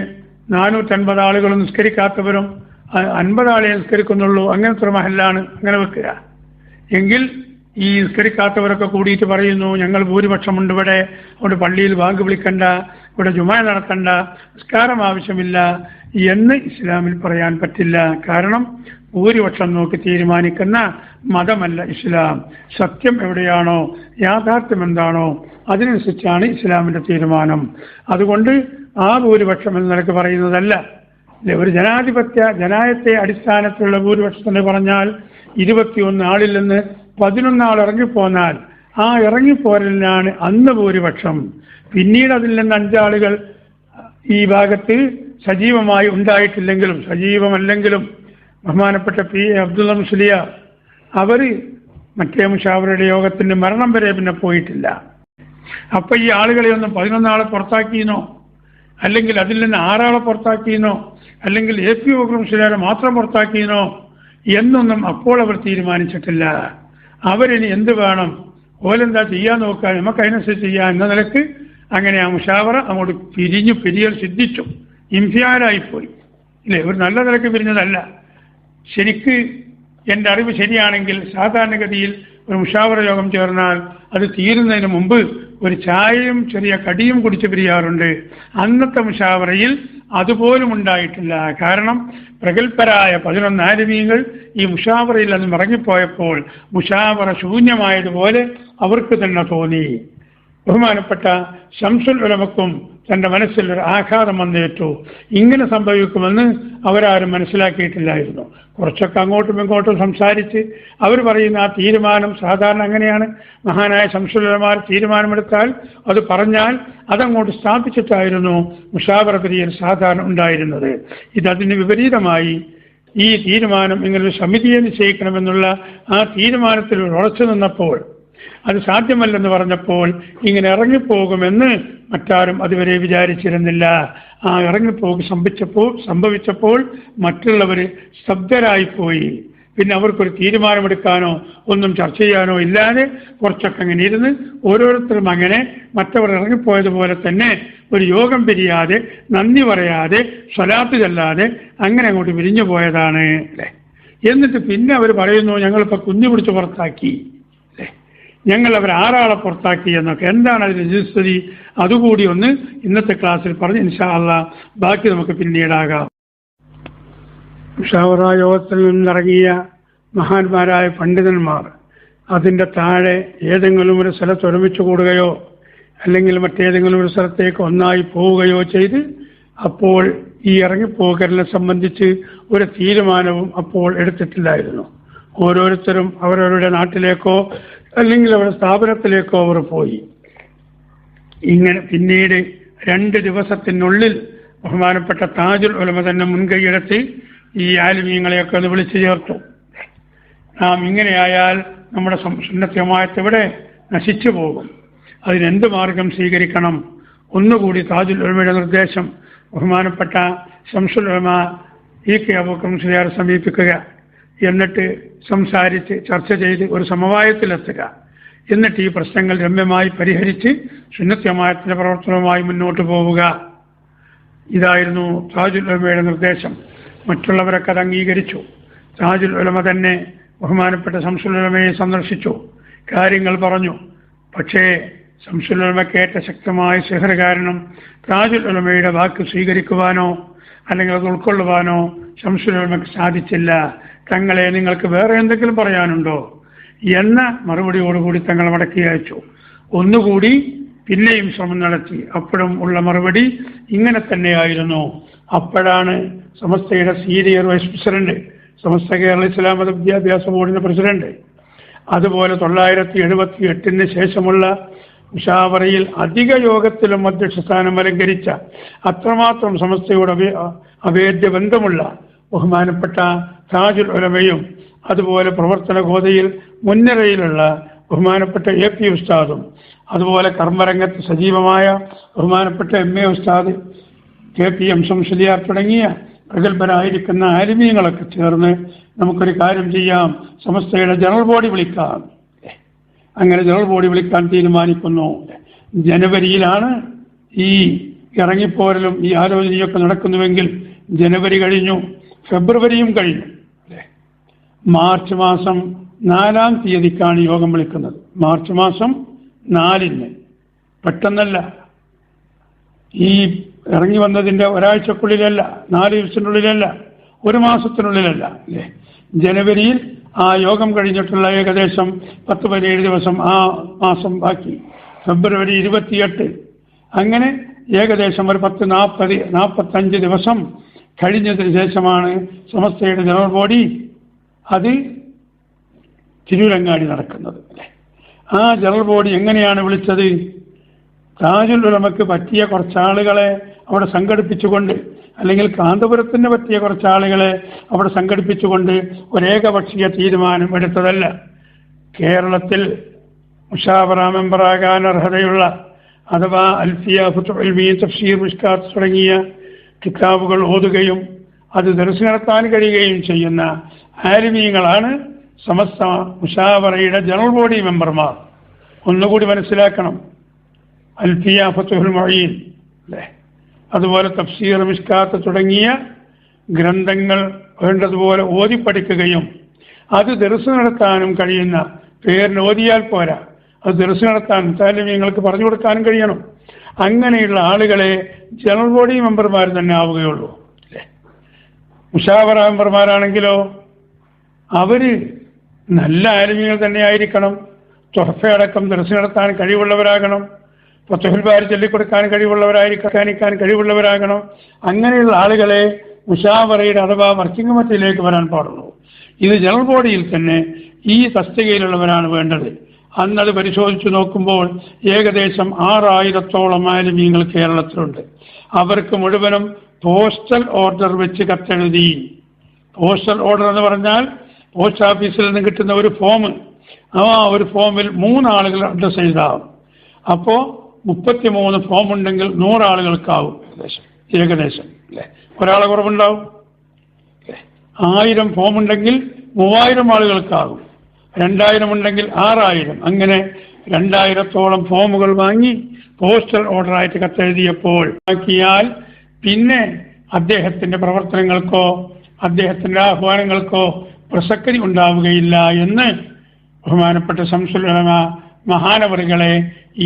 S1: 450 ആളുകൾ നിസ്കരിക്കാത്തവരും 50 ആളെ നിസ്കരിക്കുന്നുള്ളൂ. അങ്ങനത്തെ ഒരു മഹല്ലാണ്. അങ്ങനെ വെക്കുക എങ്കിൽ ഈ നിസ്കരിക്കാത്തവരൊക്കെ കൂടിയിട്ട് പറയുന്നു ഞങ്ങൾ ഭൂരിപക്ഷമുണ്ട് ഇവിടെ, അവിടെ പള്ളിയിൽ ബാങ്ക് വിളിക്കണ്ട, ഇവിടെ ജുമാ നടത്തണ്ട, നിസ്കാരം ആവശ്യമില്ല എന്ന് ഇസ്ലാമിൽ പറയാൻ പറ്റില്ല. കാരണം ഭൂരിപക്ഷം നോക്കി തീരുമാനിക്കുന്ന മതമല്ല ഇസ്ലാം. സത്യം എവിടെയാണോ, യാഥാർത്ഥ്യം എന്താണോ അതിനനുസരിച്ചാണ് ഇസ്ലാമിന്റെ തീരുമാനം. അതുകൊണ്ട് ആ ഭൂരിപക്ഷം എന്ന നിലക്ക് പറയുന്നതല്ല. ഒരു ജനായത്തെ അടിസ്ഥാനത്തിലുള്ള ഭൂരിപക്ഷത്തിന് പറഞ്ഞാൽ 21 ആളിൽ നിന്ന് 11 ആൾ ഇറങ്ങിപ്പോന്നാൽ ആ ഇറങ്ങിപ്പോരലിനാണ് അന്ന് ഭൂരിപക്ഷം. പിന്നീട് അതിൽ നിന്ന് 5 ആളുകൾ ഈ ഭാഗത്ത് സജീവമായി ഉണ്ടായിട്ടില്ലെങ്കിലും സജീവമല്ലെങ്കിലും ബഹുമാനപ്പെട്ട PA അബ്ദുള്ള മുസ്ലിയാർ അവർ മറ്റേ മുശാവറയുടെ യോഗത്തിന്റെ മരണം വരെ പിന്നെ പോയിട്ടില്ല. അപ്പൊ ഈ ആളുകളെ ഒന്നും 11 ആളെ പുറത്താക്കിയെന്നോ അല്ലെങ്കിൽ അതിൽ നിന്ന് 6 ആളെ പുറത്താക്കിയെന്നോ അല്ലെങ്കിൽ AP അബൂബക്കർ മുസ്ലിയാരെ മാത്രം പുറത്താക്കിയെന്നോ എന്നൊന്നും അപ്പോൾ അവർ തീരുമാനിച്ചിട്ടില്ല. അവരിനി എന്ത് വേണം, ഓലെന്താ ചെയ്യാൻ നോക്കാൻ, നമുക്ക് അതിനനുസരിച്ച് ചെയ്യാൻ എന്ന നിലക്ക് അങ്ങനെ ആ മുശാവറ അങ്ങോട്ട് പിരിയൽ സിദ്ധിച്ചു. ഇംഫിയാലായിപ്പോയി ഇല്ലേ, ഒരു നല്ല നിലക്ക് പിരിഞ്ഞതല്ല. ശരിക്ക് എൻ്റെ അറിവ് ശരിയാണെങ്കിൽ സാധാരണഗതിയിൽ ഒരു മുശാവറ യോഗം ചേർന്നാൽ അത് തീരുന്നതിന് മുമ്പ് ഒരു ചായയും ചെറിയ കടിയും കുടിച്ച് പിരിയാറുണ്ട്. അന്നത്തെ മുശാവറയിൽ അതുപോലും ഉണ്ടായിട്ടില്ല. കാരണം പ്രഗത്ഭരായ 11 ആലിമീങ്ങൾ ഈ മുശാവറയിൽ നിന്നും ഇറങ്ങിപ്പോയപ്പോൾ മുശാവറ ശൂന്യമായതുപോലെ അവർക്ക് തന്നെ തോന്നി. ബഹുമാനപ്പെട്ട ശംസുൽ ഉലമക്കും തൻ്റെ മനസ്സിൽ ഒരു ആഘാതം വന്നേറ്റു. ഇങ്ങനെ സംഭവിക്കുമെന്ന് അവരാരും മനസ്സിലാക്കിയിട്ടില്ലായിരുന്നു. കുറച്ചൊക്കെ അങ്ങോട്ടും ഇങ്ങോട്ടും സംസാരിച്ച് അവർ പറയുന്ന ആ തീരുമാനം സാധാരണ അങ്ങനെയാണ്. മഹാനായ ശംസുൽ ഉലമ തീരുമാനമെടുത്താൽ അത് പറഞ്ഞാൽ അതങ്ങോട്ട് സ്ഥാപിച്ചിട്ടായിരുന്നു മുശാവറ പിരിയൽ സാധാരണ ഉണ്ടായിരുന്നത്. ഇതതിന് വിപരീതമായി ഈ തീരുമാനം ഇങ്ങനൊരു സമിതിയെ നിശ്ചയിക്കണമെന്നുള്ള ആ തീരുമാനത്തിൽ ഉറച്ചു നിന്നപ്പോൾ അത് സാധ്യമല്ലെന്ന് പറഞ്ഞപ്പോൾ ഇങ്ങനെ ഇറങ്ങിപ്പോകുമെന്ന് മറ്റാരും അതുവരെ വിചാരിച്ചിരുന്നില്ല. ആ ഇറങ്ങിപ്പോക്ക് സംഭവിച്ചപ്പോൾ മറ്റുള്ളവർ സ്തബ്ധരായിപ്പോയി. പിന്നെ അവർക്കൊരു തീരുമാനമെടുക്കാനോ ഒന്നും ചർച്ച ചെയ്യാനോ ഇല്ലാതെ കുറച്ചൊക്കെ അങ്ങനെ ഇരുന്ന് ഓരോരുത്തരും അങ്ങനെ മറ്റവർ ഇറങ്ങിപ്പോയതുപോലെ തന്നെ ഒരു യോഗം പിരിയാതെ നന്ദി പറയാതെ സ്വലാത്ത് ചെല്ലാതെ അങ്ങനെ അങ്ങോട്ട് പിരിഞ്ഞു പോയതാണ് അല്ലേ. എന്നിട്ട് പിന്നെ അവർ പറയുന്നു ഞങ്ങളിപ്പോൾ കുഞ്ഞു പിടിച്ച് പുറത്താക്കി, ഞങ്ങൾ അവർ 6 ആളെ പുറത്താക്കി എന്നൊക്കെ. എന്താണ് അതിന്റെ നിജസ്ഥിതി? അതുകൂടി ഒന്ന് ഇന്നത്തെ ക്ലാസ്സിൽ പറഞ്ഞ് ഇൻഷാ അല്ലാഹ് ബാക്കി നമുക്ക് പിന്നീടാകാം. മുശാവറ യോഗത്തിൽ നിന്നിറങ്ങിയ മഹാന്മാരായ പണ്ഡിതന്മാർ അതിൻ്റെ താഴെ ഏതെങ്കിലും ഒരു സ്ഥലത്ത് ഒരുമിച്ച് കൂടുകയോ അല്ലെങ്കിൽ മറ്റേതെങ്കിലും ഒരു സ്ഥലത്തേക്ക് ഒന്നായി പോവുകയോ ചെയ്ത് അപ്പോൾ ഈ ഇറങ്ങിപ്പോകലിനെ സംബന്ധിച്ച് ഒരു തീരുമാനവും അപ്പോൾ എടുത്തിട്ടില്ലായിരുന്നു. ഓരോരുത്തരും അവരവരുടെ നാട്ടിലേക്കോ അല്ലെങ്കിൽ അവരുടെ സ്ഥാപനത്തിലേക്കോ അവർ പോയി. ഇങ്ങനെ പിന്നീട് 2 ദിവസത്തിനുള്ളിൽ ബഹുമാനപ്പെട്ട താജുൽ ഉലമ തന്നെ മുൻകൈയെടുത്ത് ഈ ആലിമീങ്ങളെയൊക്കെ ഒന്ന് വിളിച്ചു ചേർത്തു. നാം ഇങ്ങനെയായാൽ നമ്മുടെ സുന്നത്ത് ജമാഅത്ത് ഇവിടെ നശിച്ചു പോകും. അതിനെന്ത് മാർഗം സ്വീകരിക്കണം? ഒന്നുകൂടി താജുൽ ഉലമയുടെ നിർദ്ദേശം ബഹുമാനപ്പെട്ട ശംസുൽ ഉലമ EK അബൂബക്കർ മുസ്ലിയാരെ സമീപിക്കുക, എന്നിട്ട് സംസാരിച്ച് ചർച്ച ചെയ്ത് ഒരു സമവായത്തിലെത്തുക, എന്നിട്ട് ഈ പ്രശ്നങ്ങൾ രമ്യമായി പരിഹരിച്ച് സുന്നത്ത് ജമാഅത്തിന്റെ പ്രവർത്തനവുമായി മുന്നോട്ട് പോവുക. ഇതായിരുന്നു താജുൽ ഉലമയുടെ നിർദ്ദേശം. മറ്റുള്ളവരൊക്കെ അത് അംഗീകരിച്ചു. താജുൽ ഉലമ തന്നെ ബഹുമാനപ്പെട്ട ശംസുൽ ഉലമയെ സന്ദർശിച്ചു, കാര്യങ്ങൾ പറഞ്ഞു. പക്ഷേ ശംസുൽ ഉലമക്കേറ്റ ശക്തമായ സിഹർ കാരണം താജുൽ ഉലമയുടെ വാക്ക് സ്വീകരിക്കുവാനോ അല്ലെങ്കിൽ അത് ഉൾക്കൊള്ളുവാനോ ശംസുൽ ഉലമയ്ക്ക് സാധിച്ചില്ല. തങ്ങളെ നിങ്ങൾക്ക് വേറെ എന്തെങ്കിലും പറയാനുണ്ടോ എന്ന മറുപടിയോടുകൂടി തങ്ങൾ മടക്കി അയച്ചു. ഒന്നുകൂടി പിന്നെയും ശ്രമം നടത്തി. അപ്പോഴും ഉള്ള മറുപടി ഇങ്ങനെ തന്നെയായിരുന്നു. അപ്പോഴാണ് സമസ്തയുടെ senior vice president, Samastha Kerala ഇസ്ലാം മത വിദ്യാഭ്യാസ ബോർഡിന്റെ പ്രസിഡന്റ്, അതുപോലെ 978 ശേഷമുള്ള മുശാവറയിൽ അധിക യോഗത്തിലും അധ്യക്ഷസ്ഥാനം അലങ്കരിച്ച അത്രമാത്രം സമസ്തയുടെ അഭേദ്യ ബന്ധമുള്ള ബഹുമാനപ്പെട്ട താജുൽ ഉലമയും അതുപോലെ പ്രവർത്തന ഗോതയിൽ മുൻനിരയിലുള്ള ബഹുമാനപ്പെട്ട AP ഉസ്താദും അതുപോലെ കർമ്മരംഗത്ത് സജീവമായ ബഹുമാനപ്പെട്ട MA ഉസ്താദ് KPM ശംസുലിയാർ തുടങ്ങിയ പ്രഗത്ഭരായിരിക്കുന്ന ആലിമീങ്ങളൊക്കെ ചേർന്ന് നമുക്കൊരു കാര്യം ചെയ്യാം, സമസ്തയുടെ ജനറൽ ബോഡി വിളിക്കാം. അങ്ങനെ ജനറൽ ബോഡി വിളിക്കാൻ തീരുമാനിക്കുന്നു. ജനുവരിയിലാണ് ഈ ഇറങ്ങിപ്പോരലും ഈ ആലോചനയൊക്കെ നടക്കുന്നുവെങ്കിൽ ജനുവരി കഴിഞ്ഞു, ഫെബ്രുവരിയും കഴിഞ്ഞു. മാർച്ച് മാസം 4-ാം തീയതിക്കാണ് യോഗം വിളിക്കുന്നത്. മാർച്ച് മാസം 4-ന്, പെട്ടെന്നല്ല, ഈ ഇറങ്ങി വന്നതിൻ്റെ ഒരാഴ്ചക്കുള്ളിലല്ല, 4 ദിവസത്തിനുള്ളിലല്ല, 1 മാസത്തിനുള്ളിലല്ല അല്ലേ. ജനുവരിയിൽ ആ യോഗം കഴിഞ്ഞിട്ടുള്ള ഏകദേശം 10-17 ദിവസം ആ മാസം ബാക്കി, ഫെബ്രുവരി 28, അങ്ങനെ ഏകദേശം ഒരു 40-45 ദിവസം കഴിഞ്ഞതിന് ശേഷമാണ് സമസ്തയുടെ ജനറൽ ബോഡി അത് തിരൂരങ്ങാടി നടക്കുന്നത് അല്ലേ. ആ ജനറൽ ബോഡി എങ്ങനെയാണ് വിളിച്ചത്? താജുൽ ഉലമക്ക് പറ്റിയ കുറച്ചാളുകളെ അവിടെ സംഘടിപ്പിച്ചുകൊണ്ട്, അല്ലെങ്കിൽ കാന്തപുരത്തിന് പറ്റിയ കുറച്ചാളുകളെ അവിടെ സംഘടിപ്പിച്ചുകൊണ്ട് ഒരേകപക്ഷീയ തീരുമാനം എടുത്തതല്ല. കേരളത്തിൽ മുശാവറ മെമ്പറാകാൻ അർഹതയുള്ള അഥവാ അൽഫിയ, ഫുതുഹുൽ ഇൽമി, തഫ്സീർ, മിഷ്കാത്ത് തുടങ്ങിയ കിതാബുകൾ ഓതുകയും അത് ദർസ് നടത്താൻ കഴിയുകയും ചെയ്യുന്ന ആലിമീങ്ങളാണ് സമസ്ത മുശാവറയുടെ ജനറൽ ബോഡി മെമ്പർമാർ. ഒന്നുകൂടി മനസ്സിലാക്കണം. അൽഫിയ, ഫതുഹുൽ മുഈൻ അല്ലേ, അതുപോലെ തഫ്സീർ, മിഷ്കാത്ത് തുടങ്ങിയ ഗ്രന്ഥങ്ങൾ വേണ്ടതുപോലെ ഓതി പഠിക്കുകയും അത് ദർസ് നടത്താനും കഴിയുന്ന, പേരിന് ഓതിയാൽ പോരാ, അത് ദർസ് നടത്താൻ താലിമീങ്ങൾക്ക് പറഞ്ഞു കൊടുക്കാനും കഴിയണം. അങ്ങനെയുള്ള ആളുകളെ ജനറൽ ബോഡി മെമ്പർമാർ തന്നെ ആവുകയുള്ളൂ അല്ലേ. മുശാവറ മെമ്പർമാരാണെങ്കിലോ അവര് നല്ല ആലിമീങ്ങൾ തന്നെ ആയിരിക്കണം. തുഹഫയടക്കം ദർസ് നടത്താൻ കഴിവുള്ളവരാകണം. ഫതുഹുൽ ബാരി ചൊല്ലിക്കൊടുക്കാൻ കഴിവുള്ളവരായിരിക്കാൻ കഴിവുള്ളവരാകണം. അങ്ങനെയുള്ള ആളുകളെ മുശാവറയുടെ അഥവാ വർക്കിംഗ് കമ്മിറ്റിയിലേക്ക് വരാൻ പാടുള്ളൂ. ഇത് ജനറൽ ബോഡിയിൽ തന്നെ ഈ തസ്തികയിലുള്ളവരാണ് വേണ്ടത്. അന്നത് പരിശോധിച്ചു നോക്കുമ്പോൾ ഏകദേശം 6000-ഓളം ആലിമീങ്ങൾ കേരളത്തിലുണ്ട്. അവർക്ക് മുഴുവനും പോസ്റ്റൽ ഓർഡർ വെച്ച് കത്തെഴുതി. പോസ്റ്റൽ ഓർഡർ എന്ന് പറഞ്ഞാൽ പോസ്റ്റ് ഓഫീസിൽ നിന്ന് കിട്ടുന്ന ഒരു ഫോം, ആ ഒരു ഫോമിൽ 3 ആളുകൾ അഡ്രസ് എഴുതാവും. അപ്പോൾ 33 ഫോം ഉണ്ടെങ്കിൽ 100 ആളുകൾക്കാവും ഏകദേശം അല്ലേ. ഒരാളെ കുറവുണ്ടാവും. 1000 ഫോം ഉണ്ടെങ്കിൽ 3000 ആളുകൾക്കാകും. 2000 ഉണ്ടെങ്കിൽ 6000. അങ്ങനെ 2000-ഓളം ഫോമുകൾ വാങ്ങി പോസ്റ്റൽ ഓർഡറായിട്ട് കത്തെഴുതിയപ്പോൾ ആക്കിയാൽ പിന്നെ അദ്ദേഹത്തിന്റെ പ്രവർത്തനങ്ങൾക്കോ അദ്ദേഹത്തിന്റെ ആഹ്വാനങ്ങൾക്കോ പ്രസക്തി ഉണ്ടാവുകയില്ല എന്ന് ബഹുമാനപ്പെട്ട ശംസുൽ ഉലമ മഹാനവറുകളെ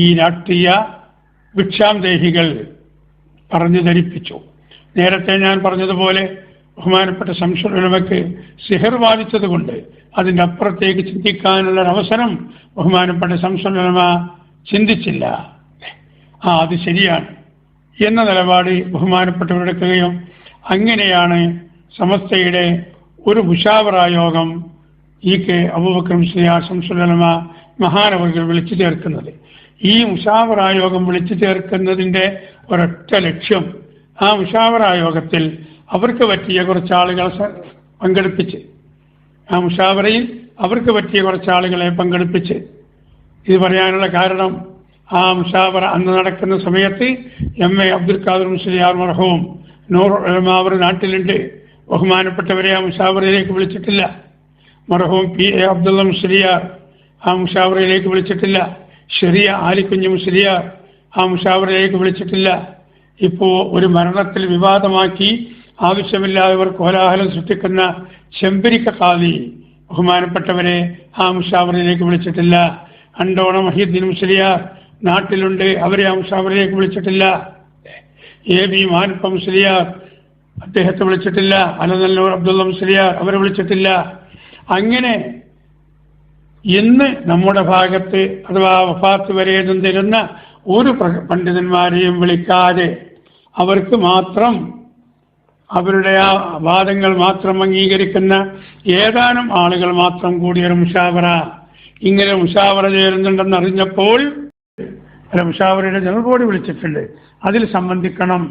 S1: ഈ രാഷ്ട്രീയ ഭിക്ഷാന്തേഹികൾ പറഞ്ഞു ധരിപ്പിച്ചു. നേരത്തെ ഞാൻ പറഞ്ഞതുപോലെ ബഹുമാനപ്പെട്ട ശംസുൽ ഉലമയ്ക്ക് സിഹർ ബാധിച്ചത് കൊണ്ട് അതിൻ്റെ അപ്പുറത്തേക്ക് ചിന്തിക്കാനുള്ള അവസരം ബഹുമാനപ്പെട്ട ശംസുൽ ഉലമ ചിന്തിച്ചില്ല. അത് ശരിയാണ് എന്ന നിലപാട് ബഹുമാനപ്പെട്ടവരെടുക്കുകയും അങ്ങനെയാണ് സമസ്തയുടെ ഒരു മുശാവറ യോഗം കെ അബൂബക്കർ മുസ്ലിയാർ ശംസുൽ ഉലമ മഹാനവർകൾ വിളിച്ചു ചേർക്കുന്നത്. ഈ മുശാവറ യോഗം വിളിച്ചു ചേർക്കുന്നതിൻ്റെ ഒരൊറ്റ ലക്ഷ്യം, ആ മുശാവറ യോഗത്തിൽ അവർക്ക് പറ്റിയ കുറച്ച് ആളുകളെ പങ്കെടുപ്പിച്ച്, ആ മുശാവറയിൽ അവർക്ക് പറ്റിയ കുറച്ച് ആളുകളെ പങ്കെടുപ്പിച്ച്, ഇത് പറയാനുള്ള കാരണം ആ മുശാവറ അന്ന് നടക്കുന്ന സമയത്ത് എം.എ. അബ്ദുൽ ഖാദർ മുസ്ലിയാർ മർഹൂം നൂർ ഉലമ അവർ നാട്ടിലുണ്ട്. ബഹുമാനപ്പെട്ടവരെ ആ മുശാവറയിലേക്ക് വിളിച്ചിട്ടില്ല. മർഹൂം P.A. അബ്ദുള്ള മുസ്ലിയാർ ആ മുശാവറയിലേക്ക് വിളിച്ചിട്ടില്ല. ഷെറിയ ആലിക്കുഞ്ഞ് മുസ്ലിയാർ ആ മുശാവറയിലേക്ക് വിളിച്ചിട്ടില്ല. ഇപ്പോൾ ഒരു മരണത്തിൽ വിവാദമാക്കി ആവശ്യമില്ലാത്തവർ കോലാഹലം സൃഷ്ടിക്കുന്ന ചെമ്പരിക്ക ഖാദി ബഹുമാനപ്പെട്ടവരെ ആ മുശാവറയിലേക്ക് വിളിച്ചിട്ടില്ല. അണ്ടോണ മഹീദ്ദീൻ മുസ്ലിയാർ നാട്ടിലുണ്ട്, അവരെ ആ മുശാവറയിലേക്ക് വിളിച്ചിട്ടില്ല. A.B. മാനിപ്പ മുസ്ലിയാർ അദ്ദേഹത്തെ വിളിച്ചിട്ടില്ല. അലനല്ലൂർ അബ്ദുള്ള മുസ്ലിയാർ അവരെ വിളിച്ചിട്ടില്ല. അങ്ങനെ ഇന്ന് നമ്മുടെ ഭാഗത്ത് അഥവാ വഫാത്ത് വരെ തരുന്ന ഒരു പണ്ഡിതന്മാരെയും വിളിക്കാതെ അവർക്ക് മാത്രം അവരുടെ ആ വാദങ്ങൾ മാത്രം അംഗീകരിക്കുന്ന ഏതാനും ആളുകൾ മാത്രം കൂടിയൊരു മുശാവറ, ഇങ്ങനെ മുശാവറ ചേരുന്നുണ്ടെന്ന് അറിഞ്ഞപ്പോൾ മുശാവറയുടെ ജനറൽ ബോഡി വിളിച്ചിട്ടുണ്ട്, അതിൽ സംബന്ധിക്കണം,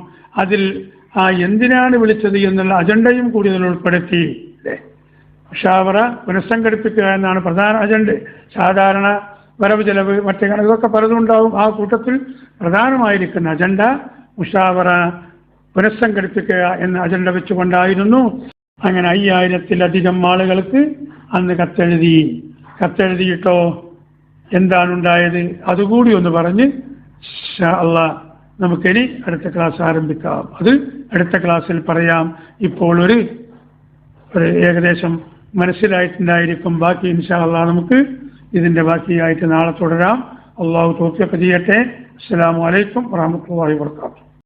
S1: അതിൽ എന്തിനാണ് വിളിച്ചത് എന്നുള്ള അജണ്ടയും കൂടി അതിൽ ഉൾപ്പെടുത്തി. മുശാവറ പുനഃസംഘടിപ്പിക്കുക എന്നാണ് പ്രധാന അജണ്ട. സാധാരണ വരവ് ചെലവ് മറ്റേ കണക്കൊക്കെ പലതും ഉണ്ടാവും. ആ കൂട്ടത്തിൽ പ്രധാനമായിരിക്കുന്ന അജണ്ട മുശാവറ പുനഃസംഘടിപ്പിക്കുക എന്ന അജണ്ട വെച്ചുകൊണ്ടായിരുന്നു. അങ്ങനെ 5000-ലധികം ആളുകൾക്ക് അന്ന് കത്തെഴുതിയിട്ടോ എന്താണുണ്ടായത് അതുകൂടി ഒന്ന് പറഞ്ഞ് ഇൻഷാ അല്ലാഹ് നമുക്കിനി അടുത്ത ക്ലാസ് ആരംഭിക്കാം. അത് അടുത്ത ക്ലാസ്സിൽ പറയാം. ഇപ്പോൾ ഒരു ഏകദേശം മനസ്സിലായിട്ടുണ്ടായിരിക്കും. ബാക്കി ഇൻഷാ അല്ലാഹ് നമുക്ക് ഇതിൻ്റെ ബാക്കിയായിട്ട് നാളെ തുടരാം. അള്ളാഹു തൗഫീഖ് ചെയ്യട്ടെ. അസ്സലാമു അലൈക്കും വറഹ്മത്തുള്ളാഹി വബറകാതുഹു.